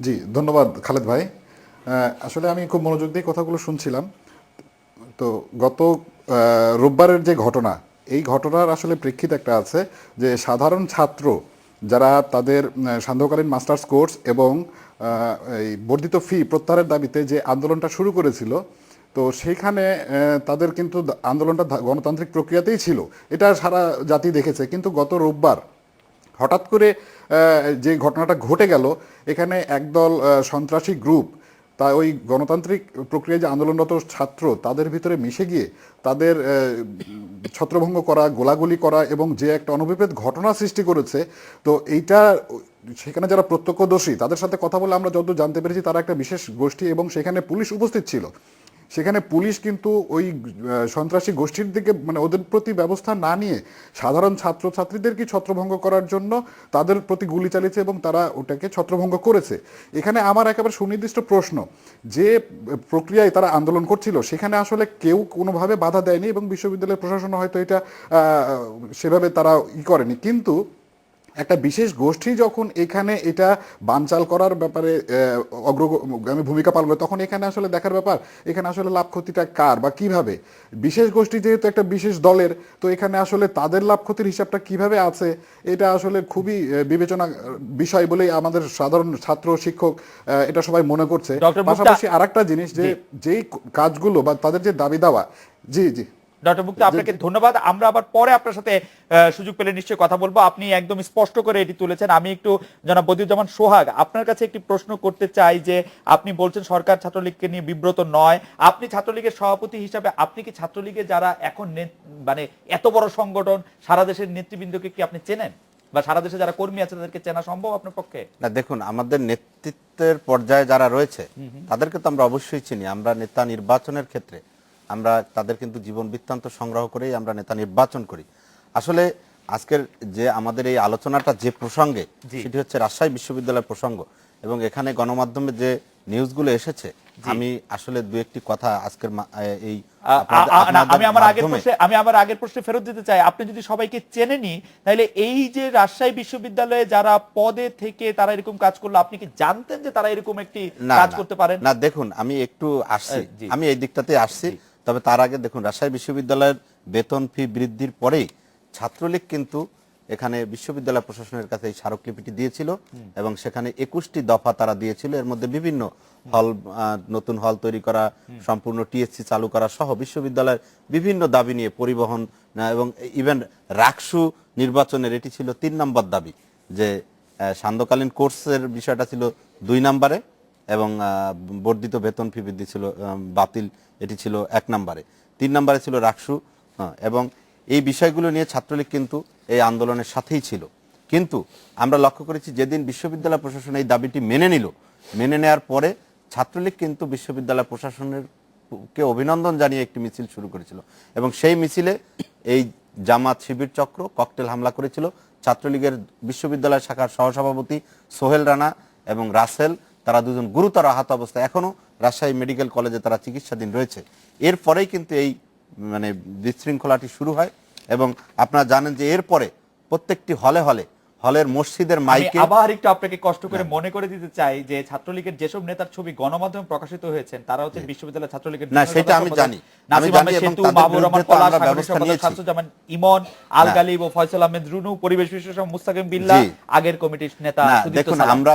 জি, ধন্যবাদ খালেদ ভাই। আসলে আমি খুব মনোযোগ দিয়ে কথাগুলো শুনছিলাম। তো গত রোববারের যে ঘটনা, এই ঘটনার আসলে প্রেক্ষিত একটা আছে যে সাধারণ ছাত্র যারা তাদের সান্ধ্যকালীন মাস্টার্স কোর্স এবং এই বর্ধিত ফি প্রত্যাহারের দাবিতে যে আন্দোলনটা শুরু করেছিল, তো সেইখানে তাদের কিন্তু আন্দোলনটা গণতান্ত্রিক প্রক্রিয়াতেই ছিল, এটা সারা জাতি দেখেছে। কিন্তু গত রোববার হঠাৎ করে যে ঘটনাটা ঘটে গেল, এখানে একদল সন্ত্রাসী গ্রুপ তা ওই গণতান্ত্রিক প্রক্রিয়ায় যে আন্দোলনরত ছাত্র তাদের ভিতরে মিশে গিয়ে তাদের ছত্রভঙ্গ করা, গোলাগুলি করা এবং যে একটা অনভিপ্রেত ঘটনা সৃষ্টি করেছে। তো এইটা সেখানে যারা প্রত্যক্ষদর্শী তাদের সাথে কথা বলে আমরা যতদূর জানতে পেরেছি, তারা একটা বিশেষ গোষ্ঠী এবং সেখানে পুলিশ উপস্থিত ছিল। সেখানে পুলিশ কিন্তু ওই সন্ত্রাসী গোষ্ঠীর দিকে মানে ওদের প্রতি ব্যবস্থা না নিয়ে সাধারণ ছাত্রছাত্রীদেরকে ছত্রভঙ্গ করার জন্য তাদের প্রতি গুলি চালিয়েছে এবং তারা ওটাকে ছত্রভঙ্গ করেছে। এখানে আমার একেবারে সুনির্দিষ্ট প্রশ্ন, যে প্রক্রিয়ায় তারা আন্দোলন করছিল সেখানে আসলে কেউ কোনোভাবে বাধা দেয়নি এবং বিশ্ববিদ্যালয়ের প্রশাসন হয়তো এটা সেভাবে তারা করেনি, কিন্তু একটা বিশেষ গোষ্ঠী যখন এখানে এটা বানচাল করার ব্যাপারে অগ্রগামী ভূমিকা পালন করে, তখন এখানে আসলে দেখার ব্যাপার এখানে আসলে লাভ ক্ষতিটা কার বা কিভাবে। বিশেষ গোষ্ঠী যেহেতু একটা বিশেষ দলের, তো এখানে আসলে তাদের লাভ ক্ষতির হিসাবটা কিভাবে আছে, এটা আসলে খুবই বিবেচনা বিষয় বলেই আমাদের সাধারণ ছাত্র শিক্ষক এটা সবাই মনে করছে। পাশাপাশি আরেকটা জিনিস, যে যেই কাজগুলো বা তাদের যে দাবি দাওয়া। জি জি ডক্টর মুক্তা, আপনাকে ধন্যবাদ। আমরা আবার পরে আপনার সাথে সুযোগ পেলে নিশ্চয়ই কথা বলবো। আপনি একদম স্পষ্ট করে এটি তুলেছেন। আমি একটু জনাব বদিউজ্জামান সোহাগ, আপনার কাছে একটি প্রশ্ন করতে চাই যে আপনি বলছেন সরকার ছাত্রলীগকে নিয়ে বিব্রত নয়। আপনি ছাত্রলীগের সভাপতি হিসাবে আপনি কি ছাত্রলীগে যারা এখন মানে এত বড় সংগঠন, সারা দেশের নেতৃবৃন্দকে কি আপনি চেনেন, বা সারা দেশে যারা কর্মী আছে তাদেরকে চেনা সম্ভব আপনার পক্ষে? না, দেখুন, আমাদের নেতৃত্বের পর্যায়ে যারা রয়েছে তাদেরকে তো আমরা অবশ্যই চিনি। আমরা নেতা নির্বাচনের ক্ষেত্রে আমরা তাদের কিন্তু জীবন বৃত্তান্ত সংগ্রহ করেই আমরা নেতা নির্বাচন করি। আসলে আজকের যে আমাদের এই আলোচনাটা যে প্রসঙ্গে, সেটি হচ্ছে রাজশাহী বিশ্ববিদ্যালয়ের প্রসঙ্গ, এবং এখানে গণমাধ্যমে যে নিউজগুলো এসেছে, আমি আসলে দু একটি কথা আজকের এই আমি আমার আগের প্রশ্নে ফেরত দিতে চাই। আপনি যদি সবাইকে চেনেনি, তাহলে এই যে রাজশাহী বিশ্ববিদ্যালয়ে যারা পদে থেকে তারা এরকম কাজ করলো, আপনি কি জানতেন যে তারা এরকম একটি কাজ করতে পারেন? না, দেখুন, আমি একটু আসছি, আমি এই দিকটাতে আসছি। তবে তার আগে দেখুন, রাজশাহী বিশ্ববিদ্যালয়ের বেতন ফি বৃদ্ধির পরেই ছাত্রলীগ কিন্তু এখানে বিশ্ববিদ্যালয় প্রশাসনের কাছে এই স্মারকলিপিটি দিয়েছিল এবং সেখানে 21টি দফা তারা দিয়েছিল। এর মধ্যে বিভিন্ন হল, নতুন হল তৈরি করা, সম্পূর্ণ টিএসসি চালু করা সহ বিশ্ববিদ্যালয়ের বিভিন্ন দাবি নিয়ে পরিবহন এবং ইভেন রাকসু নির্বাচনের এটি ছিল 3 নম্বর দাবি, যে সান্ধ্যকালীন কোর্সের বিষয়টা ছিল 2 নম্বরে এবং বর্ধিত বেতন ফি বৃদ্ধি ছিল বাতিল, এটি ছিল 1 নম্বরে। 3 নম্বরে ছিল রাকসু। এবং এই বিষয়গুলো নিয়ে ছাত্রলীগ কিন্তু এই আন্দোলনের সাথেই ছিল। কিন্তু আমরা লক্ষ্য করেছি যেদিন বিশ্ববিদ্যালয় প্রশাসন এই দাবিটি মেনে নিল, মেনে নেওয়ার পরে ছাত্রলীগ কিন্তু বিশ্ববিদ্যালয় প্রশাসনের কে অভিনন্দন জানিয়ে একটি মিছিল শুরু করেছিল এবং সেই মিছিলে এই জামাত শিবির চক্র ককটেল হামলা করেছিল। ছাত্রলীগের বিশ্ববিদ্যালয় শাখার সহসভাপতি সোহেল রানা এবং রাসেল, তারা দুজন গুরুতর আহত অবস্থায় এখনো রাজশাহী মেডিকেল কলেজে তারা চিকিৎসাধীন রয়েছে। এরপরেই কিন্তু এই মানে বিশৃঙ্খলাটি শুরু হয় এবং আপনারা জানেন যে এরপরে প্রত্যেকটি হলে হলে হলের মসজিদের আমি মাইকে আবার একটু আপনাকে কষ্ট করে মনে করে দিতে চাই যে ছাত্রলীগের যেসব নেতার ছবি গণমাধ্যমে প্রকাশিত হয়েছেন তারা হচ্ছে বিশ্ববিদ্যালয় ছাত্রলীগের না, সেটা আমি জানি। নাসিম আহমেদ এবং সেতু, তাদের মাহবুব রহমান বিরুদ্ধে তো পলাশ, আমরা সাংগঠনিক ব্যবস্থা সম্পাদক নিয়েছি। শামসুজ্জামান ইমন, আল গালিব ও ফয়সাল আহমেদ রুনু, পরিবেশ বিশ্লেষক মুস্তাকিম বিল্লাহ, জি। আগের কমিটির নেতা না, সুদীপ্ত দেখুন, সালাম। আমরা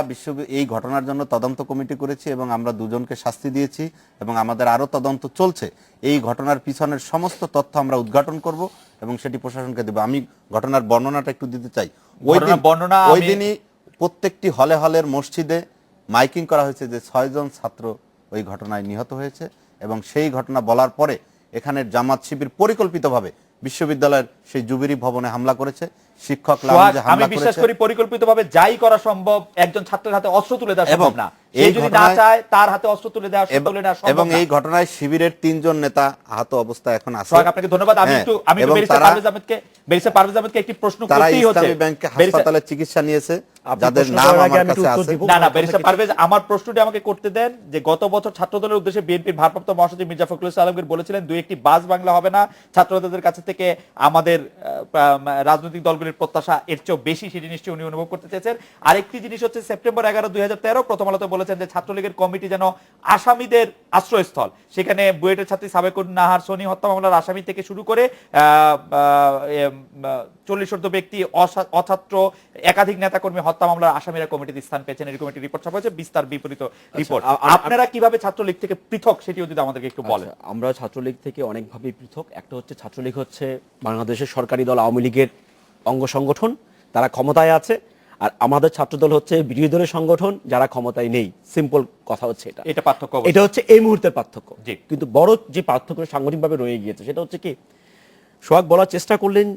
এই ঘটনার জন্য তদন্ত কমিটি করেছি এবং আমরা দুজনকে শাস্তি দিয়েছি এবং আমাদের আরো তদন্ত চলছে। এই ঘটনার পিছনের সমস্ত তথ্য আমরা উদ্ঘাটন করব এবং সেটি প্রশাসনকে দেব। আমি ঘটনার বর্ণনাটা একটু দিতে চাই। ঘটনার বর্ণনা ওই আমি- দিনই প্রত্যেকটি হলে হলের মসজিদে মাইকিং করা হয়েছে যে 6 জন ছাত্র ওই ঘটনায় নিহত হয়েছে এবং সেই ঘটনা বলার পরে এখানের জামাত শিবির পরিকল্পিতভাবে বিশ্ববিদ্যালয়ের সেই জুবিরি ভবনে হামলা করেছে, শিক্ষক সোহাগ, লাউঞ্জে আমি হামলা বিশ্বাস করেছে করি পরিকল্পিতভাবে যাই করা সম্ভব একজন ছাত্রের হাতে অস্ত্র তুলে দেওয়া এবং সম্ভব না। এই সে যদি না ঘটনায়- চায় তার হাতে অস্ত্র তুলে দেওয়া তুলে নেওয়া সম্ভব এবং না। এই ঘটনায় শিবিরের 3 জন নেতা আহত অবস্থায় এখন আছে। সোহাগ, আপনাকে ধন্যবাদ। আমি হ্যাঁ, একটু এবং ব্যারিস্টার পারভেজ আহমেদকে একটি প্রশ্ন তারা করতেই হচ্ছে। ইসলামী ব্যাংকে ব্যারিস্টার- হাসপাতালে চিকিৎসা নিয়েছে, আপনি যাদের প্রশ্ন নাম করার আগে আমার আমি একটু কাছে উত্তর আছে। দিব। না, ব্যারিস্টার পারভেজ, আমার প্রশ্নটি আমাকে করতে দেন যে গত বছর ছাত্রদলের উদ্দেশ্যে বিএনপির ভারপ্রাপ্ত মহাসচিব মির্জা ফখরুল ইসলাম আলমগীর বলেছিলেন 2-1টি বাস বাংলা হবে না, ছাত্রদের কাছে থেকে আমাদের রাজনৈতিক দলগুলির প্রত্যাশা এর চেয়েও বেশি, সেটি নিশ্চয়ই উনি অনুভব করতে চেয়েছেন। আরেকটি জিনিস হচ্ছে সেপ্টেম্বর 11, 2013 প্রথম আলোতে বলেছেন যে ছাত্রলীগের কমিটি যেন আসামিদের আশ্রয়স্থল, সেখানে বুয়েটের ছাত্রী সাবেকুন নাহার সোনি হত্যা মামলার আসামি থেকে শুরু করে 40 ব্যক্তি, অছাত্র, একাধিক নেতাকর্মী হত্যা মামলার আসামিরা কমিটিতে স্থান পেয়েছেন। এই কমিটির রিপোর্ট ছাপা হয়েছে, বিস্তার বিপরীত রিপোর্ট। আপনারা কিভাবে ছাত্রলীগ থেকে পৃথক সেটিও যদি আমাদেরকে একটু বলেন। আচ্ছা, আমরা ছাত্রলীগ থেকে অনেকভাবে পৃথক। একটা হচ্ছে ছাত্রলীগ হচ্ছে বাংলাদেশের সরকারি দল আওয়ামী লীগের অঙ্গ সংগঠন, তারা ক্ষমতায় আছে, আর আমাদের ছাত্রদল হচ্ছে বিরোধী দলের সংগঠন, যারা ক্ষমতায় নেই। সিম্পল কথা হচ্ছে এটা পার্থক্য। এটা হচ্ছে এই মুহূর্তের পার্থক্য। জি। কিন্তু বড় যে পার্থক্য সাংগঠনিকভাবে রয়ে গিয়েছে সেটা হচ্ছে কি, সোহাগ বলার চেষ্টা করলেন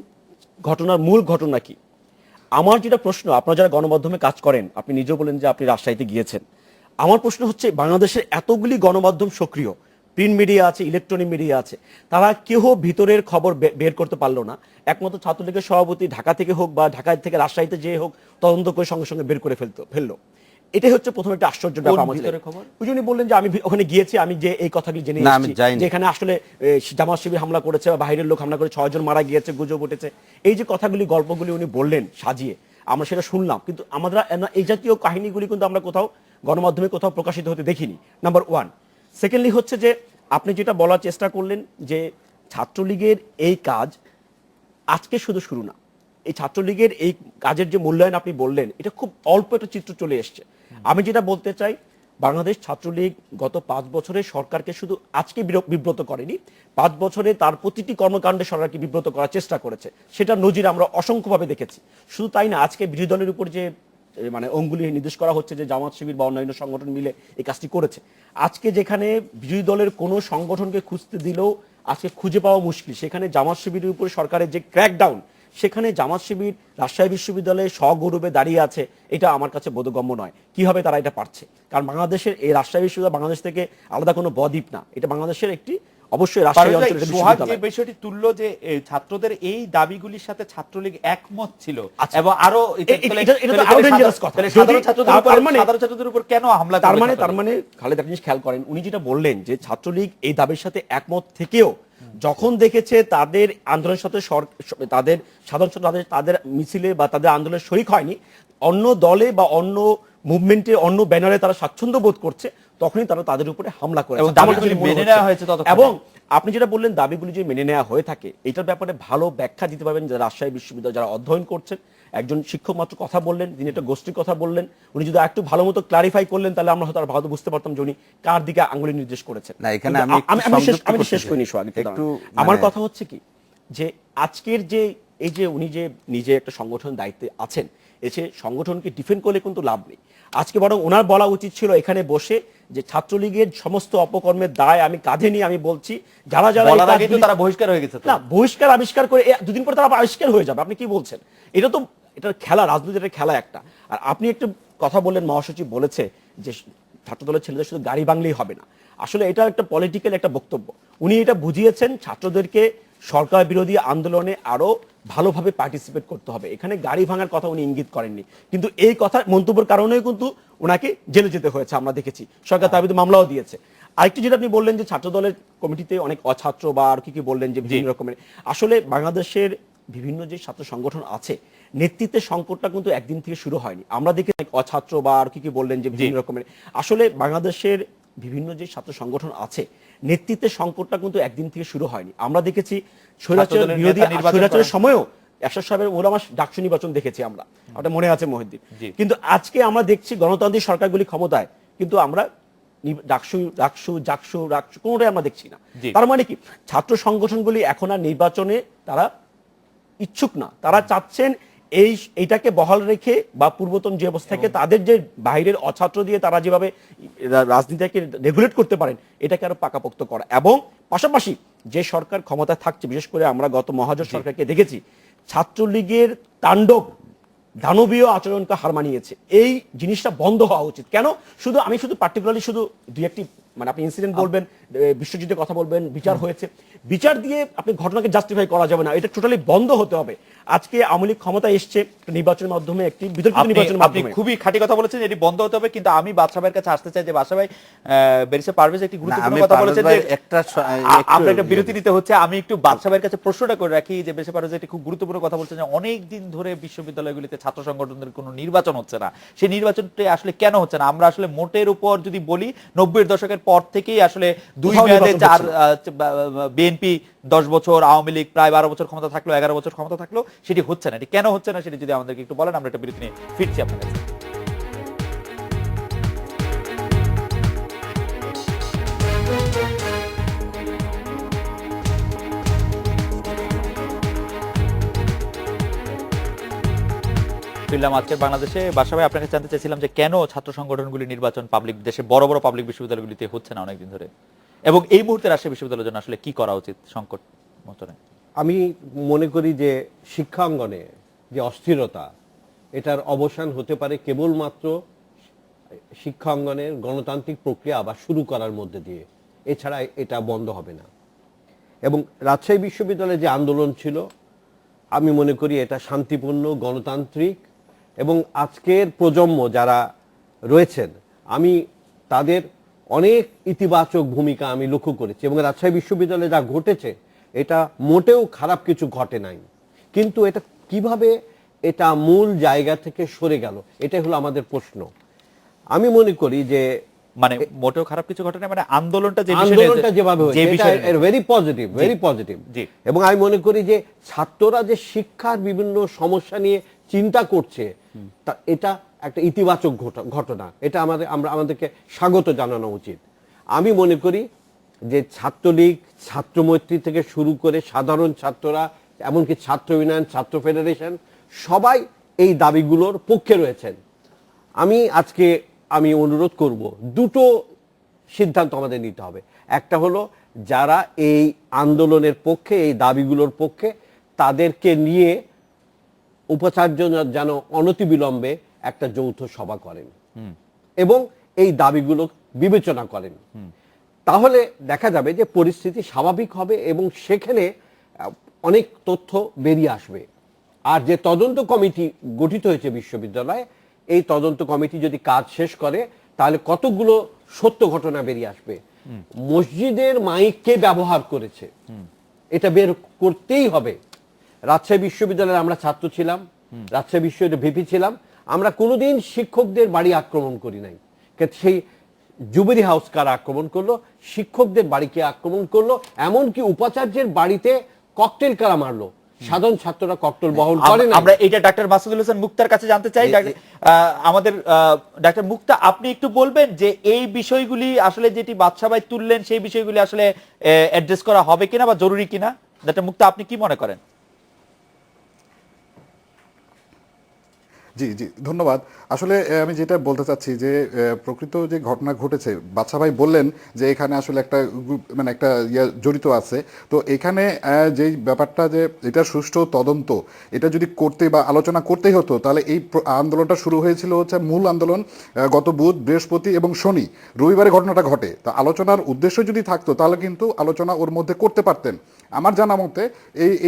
ঘটনার মূল ঘটনা কি। আমার যেটা প্রশ্ন, আপনারা যারা গণমাধ্যমে কাজ করেন, আপনি নিজেও বলেন যে আপনি রাজশাহীতে গিয়েছেন, আমার প্রশ্ন হচ্ছে বাংলাদেশের এতগুলি গণমাধ্যম সক্রিয়, প্রিন্ট মিডিয়া আছে, ইলেকট্রনিক মিডিয়া আছে, তারা কেউ ভিতরের খবর বের করতে পারলো না। একমাত্র ছাত্রলীগের সভাপতি ঢাকা থেকে হোক বা ঢাকা থেকে রাজশাহীতে যে হোক তদন্ত করে সঙ্গে সঙ্গে বের করে ফেললো। এটাই হচ্ছে প্রথমে একটা আশ্চর্য ব্যাপার আমাদের। ভিতরের খবর? ওই জন্য বললেন যে আমি ওখানে গিয়েছি, আমি যে এই কথাগুলি জেনে না, আমি এসেছি যাইনি। যে এখানে আসলে জামাত শিবির হামলা করেছে বা বাইরের লোক হামলা করে 6 জন মারা গিয়েছে, গুজব উঠেছে। এই যে কথাগুলি, গল্পগুলি উনি বললেন সাজিয়ে, আমরা সেটা শুনলাম, কিন্তু আমরা এই জাতীয় কাহিনীগুলি কিন্তু আমরা কোথাও গণমাধ্যমে কোথাও প্রকাশিত হতে দেখিনি, নাম্বার 1। সেকেন্ডলি হচ্ছে যে আপনি যেটা বলার চেষ্টা করলেন যে ছাত্রলীগের এই কাজ আজকে শুধু শুরু না, এই ছাত্রলীগের এই কাজের যে মূল্যায়ন আপনি বললেন, এটা খুব অল্প একটা চিত্র চলে এসছে। আমি যেটা বলতে চাই, বাংলাদেশ ছাত্রলীগ গত 5 বছরে সরকারকে শুধু আজকে বিব্রত করেনি, 5 বছরে তার প্রতিটি কর্মকাণ্ডে সরকারকে বিব্রত করার চেষ্টা করেছে। সেটা নজির আমরা অসংখ্যভাবে দেখেছি। শুধু তাই না, আজকে বিরোধী দলের উপর যে মানে অঙ্গুলি নির্দেশ করা হচ্ছে যে জামাত শিবির বা অন্যান্য সংগঠন মিলে এই কাজটি করেছে, আজকে যেখানে বিরোধী দলের কোনো সংগঠনকে খুঁজতে দিলেও আজকে খুঁজে পাওয়া মুশকিল, সেখানে জামাত শিবিরের উপর সরকারের যে ক্র্যাকডাউন, সেখানে জামাত শিবির রাজশাহী বিশ্ববিদ্যালয়ে স্বগৌরবে দাঁড়িয়ে আছে, এটা আমার কাছে বোধগম্য নয়। কিভাবে তারা এটা পারছে? কারণ বাংলাদেশের এই রাজশাহী বিশ্ববিদ্যালয় বাংলাদেশ থেকে আলাদা কোনো বদ্বীপ না, এটা বাংলাদেশের একটি অবশ্যই রাজশাহী অঞ্চলের একটি সোহাগ যে বিশ্ববিদ্যালয়। বিষয়টি তুললো যে ছাত্রদের এই দাবিগুলির সাথে ছাত্রলীগ একমত ছিল আচ্ছা। এবং আরো এটা তো আরো dangerous কথা। সাধারণ যদি সাধারণ ছাত্রদের উপর কেন হামলা তার করবে মানে ছাত্রলীগ? খালেদ একটা জিনিস খেয়াল করেন, উনি যেটা বললেন যে ছাত্রলীগ এই দাবির সাথে একমত থেকেও যখন দেখেছে তাদের আন্দোলনের সাথে তাদের সাধারণ তাদের মিছিলে বা তাদের আন্দোলনের শরিক হয়নি, অন্য দলে বা অন্য মুভমেন্টে, অন্য ব্যানারে তারা স্বাচ্ছন্দ্য বোধ করছে, তখনই তারা তাদের উপরে হামলা করে এবং দাবিগুলি মেনে নেওয়া হয়েছে ততক্ষণে। এবং আপনি যেটা বললেন দাবিগুলি যে মেনে নেওয়া হয়ে থাকে এটার ব্যাপারে ভালো ব্যাখ্যা দিতে পারবেন যারা রাজশাহী বিশ্ববিদ্যালয় যারা অধ্যয়ন করছেন। একজন শিক্ষক মাত্র কথা বললেন, তিনি একটা গোষ্ঠীর কথা বললেন, উনি যদি একটু ভালো মতো ক্লারিফাই করলেন তাহলে আমরা হয়তো আর ভালো বুঝতে পারতাম যে উনি কার দিকে আঙ্গুলি নির্দেশ করেছেন। না, এখানে কিন্তু আমি একটু সংযুক্ত আমি করতে শেষ চাই। করিনি সোহাগ, একটু আমার মানে- কথা হচ্ছে কি যে আজকের যে এই যে উনি যে নিজে একটা সংগঠন দায়িত্বে আছেন, এসে সংগঠনকে ডিফেন্ড করলে কিন্তু লাভ নেই। আজকে বরং ওনার বলা উচিত ছিল এখানে বসে যে ছাত্রলীগের সমস্ত অপকর্মের দায় আমি কাঁধে নিয়ে আমি বলছি, যারা যারা এই বলার আগেই তো কাজগুলি- তারা বহিষ্কার হয়ে গেছে তো। না, বহিষ্কার আবিষ্কার করে দুদিন পরে তারা আবার আবিষ্কার হয়ে যাবে। আপনি কি বলছেন? এটা তো এটা খেলা, রাজনীতির খেলা একটা। আর আপনি একটু কথা বললেন, মহাসচিব বলেছে যে ছাত্রদলের ছেলেদের শুধু গাড়ি বাংলেই হবে না। আসলে এটা একটা পলিটিক্যাল একটা বক্তব্য। উনি এটা বুঝিয়েছেন ছাত্রদেরকে সরকার বিরোধী আন্দোলনে আরো ভালোভাবে পার্টিসিপেট করতে হবে। এখানে গাড়ি ভাঙার কথা উনি ইঙ্গিত করেননি, কিন্তু এই কথা মন্তব্যের কারণেই কিন্তু ওনাকে জেলে যেতে হয়েছে, আমরা দেখেছি। সরকার তার বিরুদ্ধে মামলাও দিয়েছে। আরেকটি যেটা আপনি বললেন যে ছাত্রদলের কমিটিতে অনেক অছাত্র বা আর কি বললেন যে বিভিন্ন রকমের, আসলে বাংলাদেশের বিভিন্ন যে ছাত্র সংগঠন আছে নেতৃত্বের সংকটটা কিন্তু একদিন থেকে শুরু হয়নি। আমরা দেখি অনেক অছাত্র বা আর কি বললেন যে বিভিন্ন রকমের, আসলে বাংলাদেশের বিভিন্ন যে ছাত্র সংগঠন আছে নেতৃত্বের সংকটটা কিন্তু একদিন থেকে শুরু হয়নি। আমরা দেখেছি স্বৈরাচার ছাত্রদলের বিরোধী নেতা নির্বাচন স্বৈরাচারের করেন। সময়ও এরশাদ সাহেবের ওলামা ডাকসু নির্বাচন দেখেছি আমরা, ওটা মনে আছে মহিউদ্দিন। জি। কিন্তু আজকে আমরা দেখছি গণতান্ত্রিক সরকারগুলি ক্ষমতায়, কিন্তু আমরা ডাকসু ডাকসু জাকসু রাকসু কোনোটাই আমরা দেখছি না। জি। তার মানে কি ছাত্র সংগঠনগুলি এখন আর নির্বাচনে তারা ইচ্ছুক না। তারা চাচ্ছেন এইটাকে বহাল রেখে বা পূর্বতন যে অবস্থা থাকে তাদের যে বাইরের অছাত্র দিয়ে তারা যেভাবে রাজনীতিকে রেগুলেট করতে পারেন এটাকে আরো পাকাপোক্ত করা, এবং পাশাপাশি যে সরকার ক্ষমতায় থাকছে, বিশেষ করে আমরা গত মহাজোট সরকারকে দেখেছি ছাত্রলীগের তাণ্ডব দানবীয় আচরণকে হার মানিয়েছে। এই জিনিসটা বন্ধ হওয়া উচিত। কেন আমি শুধু পার্টিকুলারলি শুধু দুই একটি মানে আপনি ইনসিডেন্ট বলবেন, বিশ্বযুদ্ধের কথা বলবেন, বিচার হয়েছে, বিচার দিয়ে আপনি ঘটনাকে জাস্টিফাই করা যাবে না, এটা টোটালি বন্ধ হতে হবে। আজকে আওয়ামী লীগ ক্ষমতা এসছে নির্বাচনের মাধ্যমে, একটি বিতর্কিত নির্বাচনের আপনি মাধ্যমে। খুবই খাঁটি কথা বলেছেন, এটি বন্ধ হতে হবে। কিন্তু আমি বাদশা ভাইয়ের কাছে আসতে চাই যে বাদশা ভাই, ব্যারিস্টার পারভেজ একটি গুরুত্বপূর্ণ আমি কথা পারভেজ বলেছেন ভাই যে আমরা একটা একটু বিরতি নিতে হচ্ছে। আমি একটু বাদশা ভাইয়ের কাছে প্রশ্নটা করে রাখি যে ব্যারিস্টার পারভেজ একটি খুব গুরুত্বপূর্ণ কথা বলছেন যে অনেক দিন ধরে বিশ্ববিদ্যালয়গুলিতে ছাত্র সংগঠনদের কোনো নির্বাচন হচ্ছে না। সেই নির্বাচনটি আসলে কেন হচ্ছে না? আমরা আসলে মোটের উপর যদি বলি 90-এর দশকের পর থেকেই আসলে দুই মেয়াদে বিএনপি 10 বছর, আওয়ামী লীগ প্রায় 12 বছর ক্ষমতা থাকলো, 11 বছর ক্ষমতা থাকলো, সেটি হচ্ছে না। এটি কেন হচ্ছে না সেটি যদি আমাদেরকে একটু বলেন, আমরা একটা বিরতি নিয়ে ফিরছি আপনার কাছে। ফিরলাম আজকের বাংলাদেশে। বাদশা ভাই, আপনাকে জানতে চাইছিলাম যে কেন ছাত্র সংগঠনগুলি নির্বাচন দেশে বড় বড় পাবলিক বিশ্ববিদ্যালয়গুলিতে হচ্ছে না অনেকদিন ধরে, এবং এই মুহূর্তে রাজশাহী বিশ্ববিদ্যালয়ের জন্য আসলে কি করা উচিত সংকট মোচনে? আমি মনে করি যে শিক্ষাঙ্গনে যে অস্থিরতা, এটার অবসান হতে পারে কেবলমাত্র শিক্ষাঙ্গনের গণতান্ত্রিক প্রক্রিয়া আবার শুরু করার মধ্যে দিয়ে, এছাড়া এটা বন্ধ হবে না। এবং রাজশাহী বিশ্ববিদ্যালয়ে যে আন্দোলন ছিল আমি মনে করি এটা শান্তিপূর্ণ, গণতান্ত্রিক, এবং আজকের প্রজন্ম যারা রয়েছেন আমি তাদের অনেক ইতিবাচক ভূমিকা আমি লক্ষ্য করেছি, এবং রাজশাহী বিশ্ববিদ্যালয়ে যা ঘটেছে এটা মোটেও খারাপ কিছু ঘটে নাই। কিন্তু এটা কিভাবে এটা মূল জায়গা থেকে সরে গেল, এটাই হলো আমাদের প্রশ্ন। আমি মনে করি যে মানে মোটেও খারাপ কিছু ঘটে না, মানে আন্দোলনটা যেভাবে হয়েছে এটা ভেরি পজিটিভ, ভেরি পজিটিভ। জি। এবং আমি মনে করি যে ছাত্ররা যে শিক্ষার বিভিন্ন সমস্যা নিয়ে চিন্তা করছে এটা একটা ইতিবাচক ঘটনা, এটা আমাদেরকে স্বাগত জানানো উচিত। আমি মনে করি যে ছাত্রলীগ, ছাত্রমৈত্রী থেকে শুরু করে সাধারণ ছাত্ররা, এমনকি ছাত্র ইউনিয়ন, ছাত্র ফেডারেশন, সবাই এই দাবিগুলোর পক্ষে রয়েছেন। আমি অনুরোধ করব দুটো সিদ্ধান্ত আমাদের নিতে হবে। একটা হলো যারা এই আন্দোলনের পক্ষে, এই দাবিগুলোর পক্ষে, তাদেরকে নিয়ে উপাচার্য যেন অনতিবিলম্বে একটা যৌথ সভা করেন এবং এই দাবিগুলো বিবেচনা করেন। তাহলে দেখা যাবে যে পরিস্থিতি স্বাভাবিক হবে এবং সেখানে অনেক তথ্য বেরিয়ে আসবে। আর যে তদন্ত কমিটি গঠিত হয়েছে বিশ্ববিদ্যালয়ে, এই তদন্ত কমিটি যদি কাজ শেষ করে তাহলে কতগুলো সত্য ঘটনা বেরিয়ে আসবে। মসজিদের মাইক কে ব্যবহার করেছে এটা বের করতেই হবে। রাজশাহী বিশ্ববিদ্যালয়ে আমরা ছাত্র ছিলাম, রাজশাহী বিশ্ববিদ্যালয়ে ভিপি ছিলাম, আমরা কোনোদিন শিক্ষকদের বাড়ি আক্রমণ করি নাই। সেই জুবিলি হাউস কারা আক্রমণ করলো, শিক্ষকদের বাড়িকে আক্রমণ করলো, এমনকি উপাচার্যের বাড়িতে ককটেল কারা মারলো, সাধারণ ছাত্ররা ককটেল বহন করে না। আমরা এটা ডাক্তার মাসুদুল হাসান মুক্তার কাছে জানতে চাই। আমাদের ডাক্তার মুক্তা, আপনি একটু বলবেন যে এই বিষয়গুলি আসলে যেটি বাদশা ভাই তুললেন সেই বিষয়গুলি আসলে অ্যাড্রেস করা হবে কিনা বা জরুরি কিনা? ডাক্তার মুক্তা, আপনি কি মনে করেন? জি জি, ধন্যবাদ। আসলে আমি যেটা বলতে চাচ্ছি যে প্রকৃত যে ঘটনা ঘটেছে, বাদশা ভাই বললেন যে এখানে আসলে একটা মানে একটা জড়িত আছে। তো এখানে যেই ব্যাপারটা যে এটা সুষ্ঠু তদন্ত, এটা যদি করতে বা আলোচনা করতেই হতো, তাহলে এই আন্দোলনটা শুরু হয়েছিল হচ্ছে মূল আন্দোলন গত বুধ, বৃহস্পতি এবং শনি, রবিবারে ঘটনাটা ঘটে। তো আলোচনার উদ্দেশ্য যদি থাকতো তাহলে কিন্তু আলোচনা ওর মধ্যে করতে পারতেন। আমার জানা মতে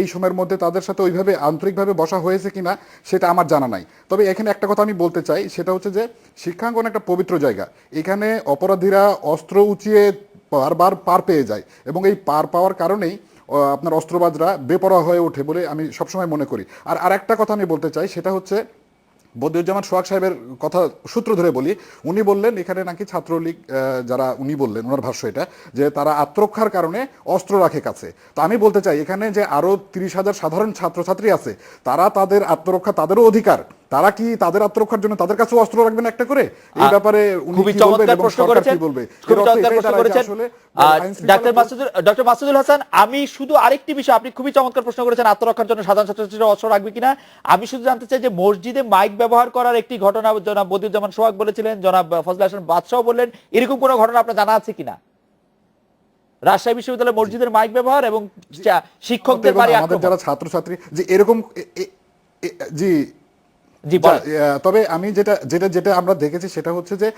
এই সময়ের মধ্যে তাদের সাথে ওইভাবে আন্তরিকভাবে বসা হয়েছে কিনা সেটা আমার জানা নাই। তবে এখানে একটা কথা আমি বলতে চাই, সেটা হচ্ছে যে শিক্ষাঙ্গন একটা পবিত্র জায়গা। এখানে অপরাধীরা অস্ত্র উঁচিয়ে বারবার পার পেয়ে যায়, এবং এই পার পাওয়ার কারণেই আপনার অস্ত্রবাজরা বেপরোয়া হয়ে ওঠে বলে আমি সবসময় মনে করি। আর একটা কথা আমি বলতে চাই, সেটা হচ্ছে বদিউজ্জামান সোহাগ সাহেবের কথা সূত্র ধরে বলি। উনি বললেন এখানে নাকি ছাত্রলীগ যারা, উনি বললেন, ওনার ভাষ্য এটা, যে তারা আত্মরক্ষার কারণে অস্ত্র রাখে কাছে। তো আমি বলতে চাই এখানে যে আরো 30,000 সাধারণ ছাত্রছাত্রী আছে, তারা তাদের আত্মরক্ষা, তাদেরও অধিকার, তারা কি তাদের আত্মরক্ষার জন্য তাদের কাছে অস্ত্র রাখবেন একটা করে? এই ব্যাপারে উনি খুবই কি বলবেন চমৎকার এবং প্রশ্ন সরকার করেছেন, কি বলবে? খুবই এর অর্থ চমৎকার এটাই প্রশ্ন দাঁড়ায় যে করেছেন আসলে ডাক্তার মাসুদুল হাসান। আমি শুধু আরেকটি বিষয়, আপনি খুবই চমৎকার প্রশ্ন করেছেন, আত্মরক্ষার জন্য সাধারণ ছাত্রছাত্রীরা অস্ত্র রাখবে কিনা। আমি শুধু জানতে চাই যে মসজিদে মাইক ব্যবহার করার একটি ঘটনা জনাব বদিউজ্জামান সোহাগ বলেছিলেন, জনাব ফজলে হাসান বাদশাহ বললেন, এরকম কোনো ঘটনা আপনার জানা আছে কিনা? রাজশাহী বিশ্ববিদ্যালয়ে মসজিদের মাইক ব্যবহার এবং শিক্ষকদের বাড়ি আমাদের আক্রমণ। যারা ছাত্রছাত্রী যে এরকম জি জি বলেন। তবে আমি যেটা যেটা যেটা আমরা দেখেছি সেটা হচ্ছে যে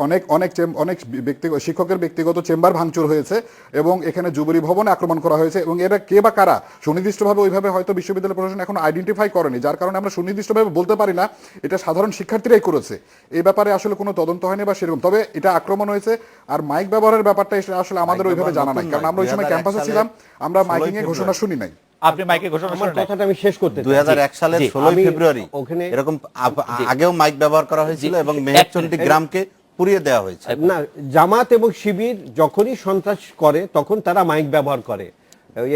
অনেক অনেক অনেক ব্যক্তিগত শিক্ষকের ব্যক্তিগত চেম্বার ভাঙচুর হয়েছে, এবং এখানে জুবিলি ভবনে আক্রমণ করা হয়েছে, এবং এরা কে বা কারা সুনির্দিষ্টভাবে ওইভাবে হয়তো বিশ্ববিদ্যালয় প্রশাসন এখন আইডেন্টিফাই করেনি, যার কারণে আমরা সুনির্দিষ্টভাবে বলতে পারি না এটা সাধারণ শিক্ষার্থীরাই করেছে। এই ব্যাপারে আসলে কোনো তদন্ত হয়নি বা সেরকম। তবে এটা আক্রমণ হয়েছে। আর মাইক ব্যবহারের ব্যাপারটা এটা আসলে আমাদের ওইভাবে জানা নাই, কারণ আমরা ওই সময় ক্যাম্পাসে ছিলাম, আমরা মাইকিং এ ঘোষণা শুনি নাই। আপনি মাইকে ঘোষণা আমার করেন নাই? কথাটা আমি শেষ করতে চাই। 2001 সালের জি, 16 আমি ফেব্রুয়ারি ওখানে- এরকম আগেও মাইক ব্যবহার করা হয়েছিল এবং মেহেরচন্ডী গ্রামকে পুড়িয়ে দেওয়া হয়েছে। না, জামাত এবং শিবির যখনই সন্ত্রাস করে তখন তারা মাইক ব্যবহার করে,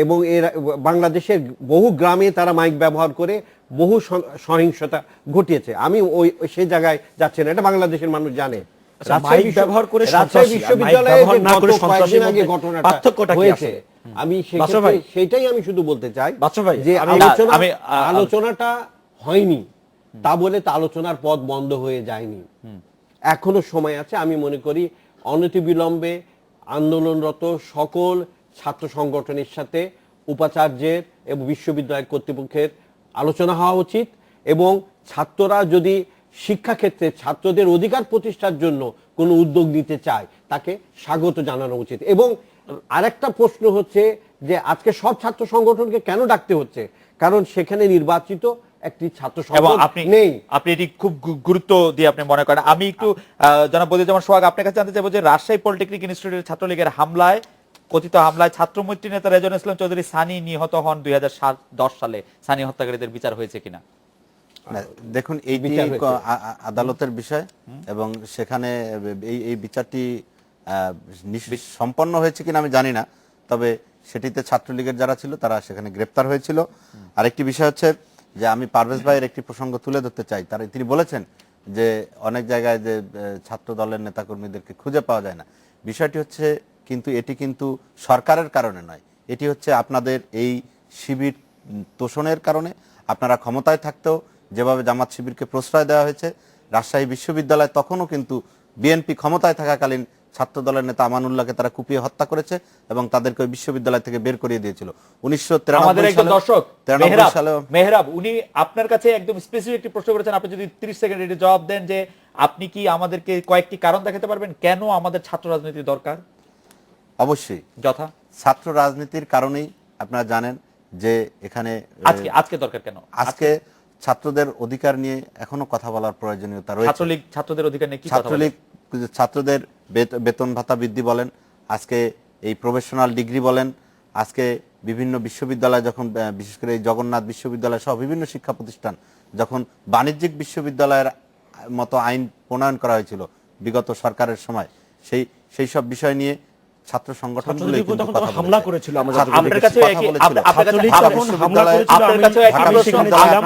এবং এর বাংলাদেশের বহু গ্রামে তারা মাইক ব্যবহার করে বহু সহিংসতা ঘটিয়েছে। আমি ওই সেই জায়গায় যাচ্ছি না, এটা বাংলাদেশের মানুষ জানে। মাইক ব্যবহার করে রাজশাহী সন্ত্রাসী, বিশ্ববিদ্যালয়ে মাইক ব্যবহার যে না করে গত সন্ত্রাসীর কয়েকদিন আগে মধ্যে ঘটনাটা পার্থক্যটা কি হয়েছে, আসলে? আমি বাদশা ভাই। সেটাই আমি শুধু বলতে চাই বাদশা ভাই, যে আমি- আলোচনাটা হয়নি তা বলে তা আলোচনার পথ বন্ধ হয়ে যায়নি, এখনো সময় আছে। আমি মনে করি অনতিবিলম্বে আন্দোলনরত সকল ছাত্র সংগঠনের সাথে উপাচার্যের এবং বিশ্ববিদ্যালয় কর্তৃপক্ষের আলোচনা হওয়া উচিত, এবং ছাত্ররা যদি শিক্ষাক্ষেত্রে ছাত্রদের অধিকার প্রতিষ্ঠার জন্য কোনো উদ্যোগ নিতে চায় তাকে স্বাগত জানানো উচিত। এবং আরেকটা প্রশ্ন হচ্ছে যে আজকে সব ছাত্র সংগঠনকে কেন ডাকতে হচ্ছে, কারণ সেখানে নির্বাচিত একটি ছাত্র এবং সংগঠন আপনি নেই। আপনি এটি খুব গুরুত্ব দিয়ে আপনি মনে করেন। আমি একটু জনাব বদিউজ্জামান সোহাগ আপনার কাছে জানতে চাইবো যে রাজশাহী পলিটেকনিক ইনস্টিটিউটের ছাত্রলীগের হামলায়, কথিত হামলায় ছাত্রমৈত্রী নেতা রেজন ইসলাম চৌধুরী সানি নিহত হন 2010 সালে। সানি হত্যাকারীদের বিচার হয়েছে কিনা? না, দেখুন এইটি বিচার হয়েছে। আদালতের বিষয়, এবং সেখানে এই বিচারটি সম্পন্ন হয়েছে কিনা আমি জানি না, তবে সেটিতে ছাত্রলীগের যারা ছিল তারা সেখানে গ্রেপ্তার হয়েছিল। আরেকটি বিষয় হচ্ছে যে আমি পারভেজ ভাইয়ের একটি প্রসঙ্গ তুলে ধরতে চাই। তিনি বলেছেন যে অনেক জায়গায় যে ছাত্র দলের নেতাকর্মীদেরকে খুঁজে পাওয়া যায় না। বিষয়টি হচ্ছে কিন্তু এটি কিন্তু সরকারের কারণে নয়, এটি হচ্ছে আপনাদের এই শিবির তোষণের কারণে। আপনারা ক্ষমতায় থাকতেও যেভাবে জামাত শিবিরকে প্রশ্রয় দেওয়া হয়েছে, রাজশাহী বিশ্ববিদ্যালয় তখনও কিন্তু বিএনপি ক্ষমতায় থাকাকালীন ছাত্র দলের নেতা আমানুল্লাহকে তারা কুপিয়ে হত্যা করেছে এবং তাদেরকে ওই বিশ্ববিদ্যালয় থেকে বের করিয়ে দিয়েছিল। আমাদের একজন দর্শক 1993 সালে মেহরাব, উনি আপনার কাছে একদম স্পেসিফিক একটি প্রশ্ন করেছেন, আপনি যদি 30 সেকেন্ড এর জবাব দেন যে আপনি কি আমাদেরকে কয়েকটি কারণ দেখাতে পারবেন কেন আমাদের ছাত্র রাজনীতি দরকার? অবশ্যই যথা ছাত্র রাজনীতির কারণেই আপনারা জানেন যে এখানে আজকে দরকার কেন? আজকে ছাত্রদের অধিকার নিয়ে এখনো কথা বলার প্রয়োজনীয়তা রয়েছে। ছাত্রলীগ ছাত্রদের অধিকার নিয়ে কি কথা বলে? ছাত্রলীগ ছাত্রদের বেতন ভাতা বৃদ্ধি বলেন, আজকে এই প্রফেশনাল ডিগ্রি বলেন, আজকে বিভিন্ন বিশ্ববিদ্যালয় যখন, বিশেষ করে এই জগন্নাথ বিশ্ববিদ্যালয় সহ বিভিন্ন শিক্ষা প্রতিষ্ঠান যখন বাণিজ্যিক বিশ্ববিদ্যালয়ের মতো আইন প্রণয়ন করা হয়েছিল বিগত সরকারের সময়, সেই সব বিষয় নিয়ে ছাত্র সংগঠনগুলো ছাত্রলীগ তখন তো হামলা করেছিল, আমরা যতটুকু আপনার দেখেছি। কাছে ছাত্রলীগ তখন হামলা করেছিল, আপনার কাছে একই আমি প্রশ্ন, সেখানে ছিলাম।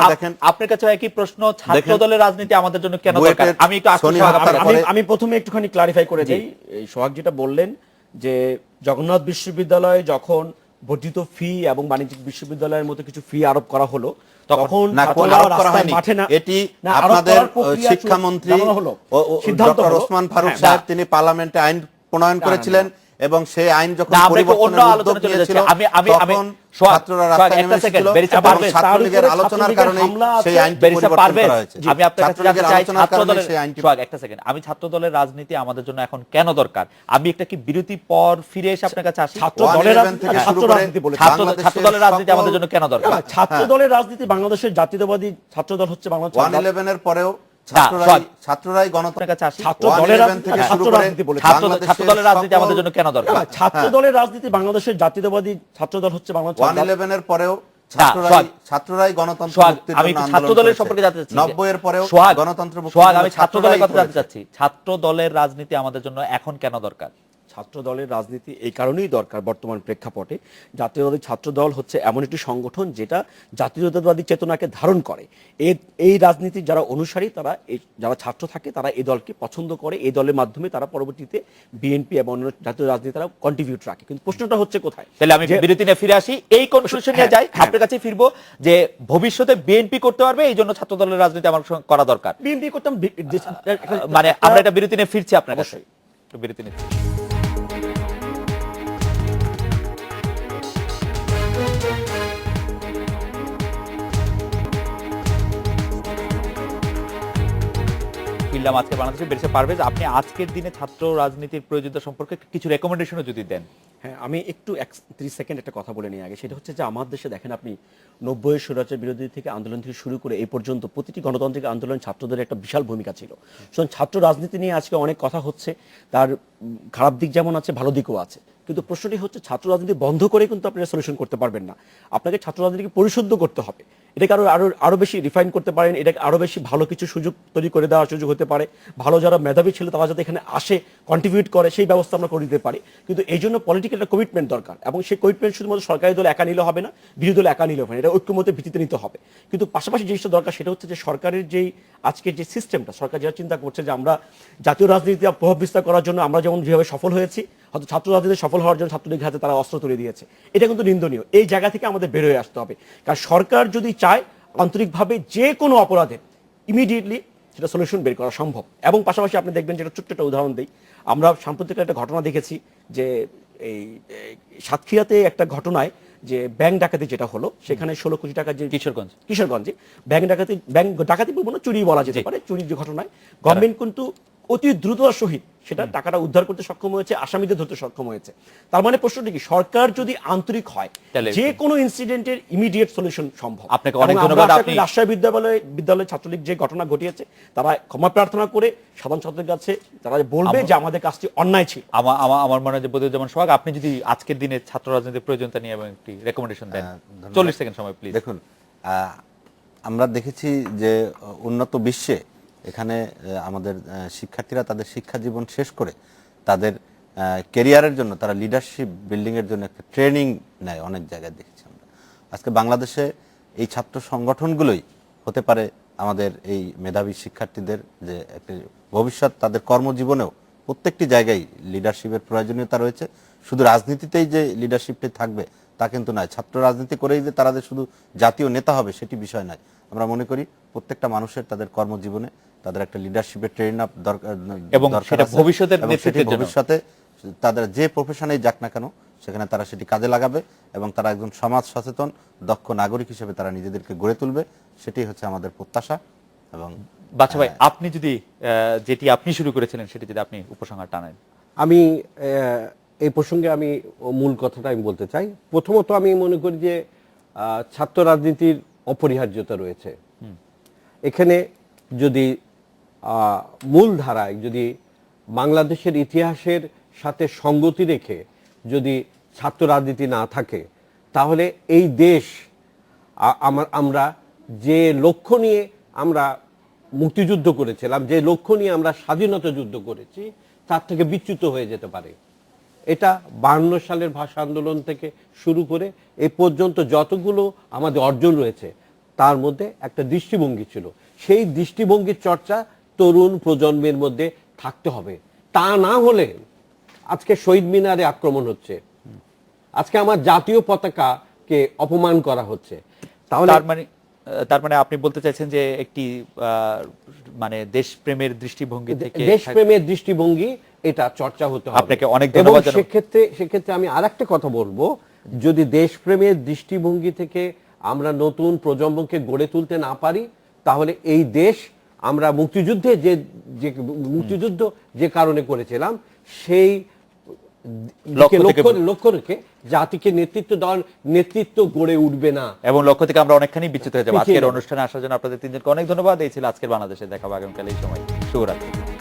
আপনার কাছে একই প্রশ্ন, ছাত্র দলের রাজনীতি আমাদের জন্য কেন দরকার? বুয়েটের আমি একটু শনি সোহাগ, হত্যার আপনার- পরে- আমি প্রথমে একটুখানি ক্লারিফাই করে দেই। এই সোহাগ যেটা বললেন যে জগন্নাথ বিশ্ববিদ্যালয়ে যখন বর্ধিত ফি এবং বাণিজ্যিক বিশ্ববিদ্যালয়ের মতো কিছু ফি আরোপ করা হলো, তখন না, ছাত্ররা আরোপ করা রাস্তায় হয়নি। মাঠে না, এটি না, আরোপ আপনাদের করার প্রক্রিয়া শিক্ষামন্ত্রী জানানো হলো, সিদ্ধান্ত ডক্টর হলো। ওসমান ফারুক হ্যাঁ, সাহেব তিনি পার্লামেন্টে আইন প্রণয়ন করেছিলেন এবং সেই আইন যখন না, আমরা একটু অন্য পরিবর্তনের উদ্যোগ আলোচনা চলে নিয়েছিল যাচ্ছি। আমি তখন সোহাগ, ছাত্ররা সোহাগ, রাস্তায় একটা নেমে সেকেন্ড, এসেছিল বেরিসা এবং পারভেজ, ছাত্রলীগের তার উপরে আলোচনার ছাত্রলীগের কারণে হামলা সেই আছে। আইনটি বেরিসা পরিবর্তন পারভেজ, করা হয়েছে। আমি আপনার কাছে ছাত্রলীগের জানতে চাই, আলোচনার ছাত্র কারণে দলের সেই আইনটি সোহাগ, একটা সেকেন্ড, আমি ছাত্র দলের রাজনীতি আমাদের জন্য এখন কেন দরকার? আমি একটা কি বিরতি পর ফিরে এসে আপনার কাছে আসি? ছাত্র দলের 111 থেকে শুরু ছাত্র করে রাজনীতি বলে ছাত্র দলের রাজনীতি আমাদের জন্য কেন দরকার? ছাত্র দলের রাজনীতি বাংলাদেশের জাতীয়তাবাদী ছাত্র দল হচ্ছে বাংলাদেশ 111 এর পরেও সোহাগ, ছাত্ররাই গণতন্ত্র আপনার কাছে আসি। ছাত্র দলের 111 থেকে রাজনীতি, শুরু ছাত্র করে রাজনীতি বলে ছাত্র দলের রাজনীতি আমাদের জন্য কেন দরকার? ছাত্র দলের রাজনীতি বাংলাদেশের জাতীয়তাবাদী ছাত্র দল হচ্ছে বাংলাদেশ 111 এর পরেও সোহাগ, ছাত্ররাই গণতন্ত্র সোহাগ, মুক্তির আমি জন্য একটু আন্দোলন ছাত্র দলের করেছে। সম্পর্কে জানতে চাচ্ছি। 90 এর পরেও সোহাগ, গণতন্ত্র মুক্তির সোহাগ, জন্য আমি ছাত্র দলের ছাত্ররাই কথা জানতে করেছে। চাচ্ছি। ছাত্র দলের রাজনীতি আমাদের জন্য এখন কেন দরকার? ছাত্র দলের রাজনীতি এই কারণেই দরকার বর্তমান প্রেক্ষাপটে। জাতীয়তাবাদী ছাত্র দল হচ্ছে এমন একটি সংগঠন যেটা জাতীয়তাবাদী চেতনাকে ধারণ করে। এই রাজনীতির যারা অনুসারী, তারা যারা ছাত্র থাকে, তারা এই দলকে পছন্দ করে। এই দলের মাধ্যমে তারা পরবর্তীতে বিএনপি এবং অন্য জাতীয় রাজনীতি তারা কন্ট্রিবিউট রাখে। কিন্তু প্রশ্নটা হচ্ছে কোথায়? তাহলে আমি বিরতি নিয়ে ফিরে আসি, এই কনক্লুশন নিয়ে যাই, আপনার কাছে ফিরবো যে ভবিষ্যতে বিএনপি করতে পারবে, এই জন্য ছাত্র দলের রাজনীতি আমার করা দরকার। বিএনপি করতাম মানে আমরা এটা বিরতি নিয়ে ফিরছি আপনার কাছে। অবশ্যই। একটু বিরতি নিচ্ছি। ফিরলাম আজকে বাংলাদেশে। বেরিসা পারভেজ, আপনি আজকের দিনে ছাত্র রাজনীতির প্রয়োজনীয়তা সম্পর্কে কিছু রেকমেন্ডেশনও যদি দেন। হ্যাঁ, আমি একটু 30 সেকেন্ড একটা কথা বলে নিয়ে আগে। সেটা হচ্ছে যে আমার দেশে দেখেন আপনি 90 স্বৈরাচার বিরোধী থেকে আন্দোলন থেকে শুরু করে এই পর্যন্ত প্রতিটি গণতান্ত্রিক আন্দোলন ছাত্রদের একটা বিশাল ভূমিকা ছিল। সুতরাং ছাত্র রাজনীতি নিয়ে আজকে অনেক কথা হচ্ছে, তার খারাপ দিক যেমন আছে, ভালো দিকও আছে। কিন্তু প্রশ্নটি হচ্ছে ছাত্র রাজনীতি বন্ধ করে কিন্তু আপনি সলিউশন করতে পারবেন না। আপনাকে ছাত্র রাজনীতিকে পরিশুদ্ধ করতে হবে। এটাকে আরো বেশি রিফাইন করতে পারেন, এটাকে আরো বেশি ভালো কিছু সুযোগ তৈরি করে দেওয়ার সুযোগ হতে পারে। ভালো যারা মেধাবী ছিল তারা যাতে এখানে আসে, কন্ট্রিবিউট করে, সেই ব্যবস্থা আমরা করে দিতে পারি। কিন্তু এই জন্য পলিটিক্যাল একটা কমিটমেন্ট দরকার, এবং সেই কমিটমেন্ট শুধুমাত্র সরকারি দল একা নিলে হবে না, বিরোধী দল একা নিলে হবে না, এটা ঐক্যমতের ভিত্তিতে নিতে হবে। কিন্তু পাশাপাশি জিনিসটা দরকার সেটা হচ্ছে যে সরকারের যেই আজকের যে সিস্টেমটা, সরকার যারা চিন্তা করছে যে আমরা জাতীয় রাজনীতিতে প্রভাব বিস্তার করার জন্য আমরা যেমন যেভাবে সফল হয়েছি, হয়তো ছাত্র রাজনীতি সফল হওয়ার জন্য ছাত্রলীগের হাতে তারা অস্ত্র তুলে দিয়েছে। এটা কিন্তু নিন্দনীয়। এই জায়গা থেকে আমাদের বের হয়ে আসতে হবে। কারণ সরকার যদি চায় আন্তরিকভাবে যে কোনো অপরাধের ইমিডিয়েটলি সেটা সলিউশন বের করা সম্ভব। এবং পাশাপাশি আপনি দেখবেন, যেটা ছোট্ট একটা উদাহরণ দিই, আমরা সাম্প্রতিক একটা ঘটনা দেখেছি যে এই সাতক্ষীরাতে একটা ঘটনায় যে ব্যাংক ডাকাতি যেটা হলো, সেখানে 16 কোটি টাকা যে কিশোরগঞ্জে ব্যাংক ডাকাতি বলবো না, চুরি বলা যেতে পারে, চুরির যে ঘটনায় গভর্নমেন্ট কিন্তু অতি দ্রুততার সহিত সেটা টাকাটা উদ্ধার করতে সক্ষম হয়েছে, আসামিদের ধরতে সক্ষম হয়েছে। তার মানে প্রশ্নটি কি, সরকার যদি আন্তরিক হয় যে কোনো ইনসিডেন্টের ইমিডিয়েট সলিউশন সম্ভব। আপনাকে অনেক ধন্যবাদ। আপনি রাজশাহী বিদ্যালয় ছাত্রলীগ যে ঘটনা ঘটিয়েছে, তারা ক্ষমা প্রার্থনা করে সাধারণ ছাত্রদের কাছে তারা বলবে যে আমাদের কাজটি অন্যায় ছিল। আমার মনে হয় যে বদিউজ্জামান সোহাগ, আপনি যদি আজকের দিনে ছাত্র রাজনীতির প্রয়োজনীয়তা নিয়ে এবং একটি রেকমেন্ডেশন দেন। 40 সেকেন্ড সময় প্লিজ। দেখুন, আমরা দেখেছি যে উন্নত বিশ্বে এখানে আমাদের শিক্ষার্থীরা তাদের শিক্ষা জীবন শেষ করে তাদের ক্যারিয়ারের জন্য তারা লিডারশিপ বিল্ডিং এর জন্য একটা ট্রেনিং নেয়, অনেক জায়গায় দেখেছি আমরা। আজকে বাংলাদেশে এই ছাত্র সংগঠনগুলোই হতে পারে আমাদের এই মেধাবী শিক্ষার্থীদের যে একটা ভবিষ্যৎ, তাদের কর্মজীবনেও প্রত্যেকটি জায়গায় লিডারশিপের প্রয়োজনীয়তা রয়েছে। শুধু রাজনীতিতেই যে লিডারশিপটি থাকবে তা কিন্তু নয়। ছাত্র রাজনীতি করেই যে তারা যে শুধু জাতীয় নেতা হবে সেটি বিষয় নয়। আমরা মনে করি প্রত্যেকটা মানুষের তাদের কর্মজীবনে তাদের একটা লিডারশিপের ট্রেন আপ দরকার, এবং সেটা ভবিষ্যতের নেতৃত্বের জন্য। ভবিষ্যতে তাদের যে প্রফেশনেই যাক না কেন সেখানে তারা সেটি কাজে লাগাবে এবং তারা একজন সমাজ সচেতন দক্ষ নাগরিক হিসেবে তারা নিজেদেরকে গড়ে তুলবে, সেটি হচ্ছে আমাদের প্রত্যাশা। এবং বাচ্চা ভাই, আপনি যদি যেটি আপনি শুরু করেছিলেন সেটি যদি আপনি উপসংহার টানেন। আমি এই প্রসঙ্গে আমি মূল কথাটা আমি বলতে চাই। প্রথমত আমি মনে করি যে ছাত্র রাজনীতির অপরিহার্যতা রয়েছে। এখানে যদি মূল ধারায় যদি বাংলাদেশের ইতিহাসের সাথে সঙ্গতি রেখে যদি ছাত্র রাজনীতি না থাকে, তাহলে এই দেশ আমরা যে লক্ষ্য নিয়ে আমরা মুক্তিযুদ্ধ করেছিলাম, যে লক্ষ্য নিয়ে আমরা স্বাধীনতা যুদ্ধ করেছি, তার থেকে বিচ্যুত হয়ে যেতে পারে। এটা 52 সালের ভাষা আন্দোলন থেকে শুরু করে এ পর্যন্ত যতগুলো আমাদের অর্জন রয়েছে তার মধ্যে একটা দৃষ্টিভঙ্গি ছিল। সেই দৃষ্টিভঙ্গির চর্চা তরুণ প্রজন্মের মধ্যে থাকতে হবে। তা না হলে আজকে শহীদ মিনারে আক্রমণ হচ্ছে, আজকে আমার জাতীয় পতাকাকে অপমান করা হচ্ছে, তাহলে তার মানে আপনি বলতে চাইছেন যে একটি মানে দেশপ্রেমের দৃষ্টিভঙ্গি থেকে দেশপ্রেমের দৃষ্টিভঙ্গি এটা চর্চা হতে হবে। আপনাকে অনেক এবং ধন্যবাদ জানাবো। সেক্ষেত্রে আমি আরেকটা কথা বলবো, যদি দেশপ্রেমের দৃষ্টিভঙ্গি থেকে আমরা নতুন প্রজন্মকে গড়ে তুলতে না পারি, তাহলে এই দেশ আমরা মুক্তিযুদ্ধে মুক্তিযুদ্ধ যে কারণে করেছিলাম সেই লক্ষ্য রেখে জাতিকে নেতৃত্ব গড়ে উঠবে না, এবং লক্ষ্য থেকে আমরা অনেকখানি বিচ্যুত হয়ে যাবো। আজকের অনুষ্ঠানে আসার জন্য আপনাদের তিনজনকে অনেক ধন্যবাদ। এই ছিল আজকের বাংলাদেশে দেখা হবে আগামীকাল এই সময়। শুভরাত্রি।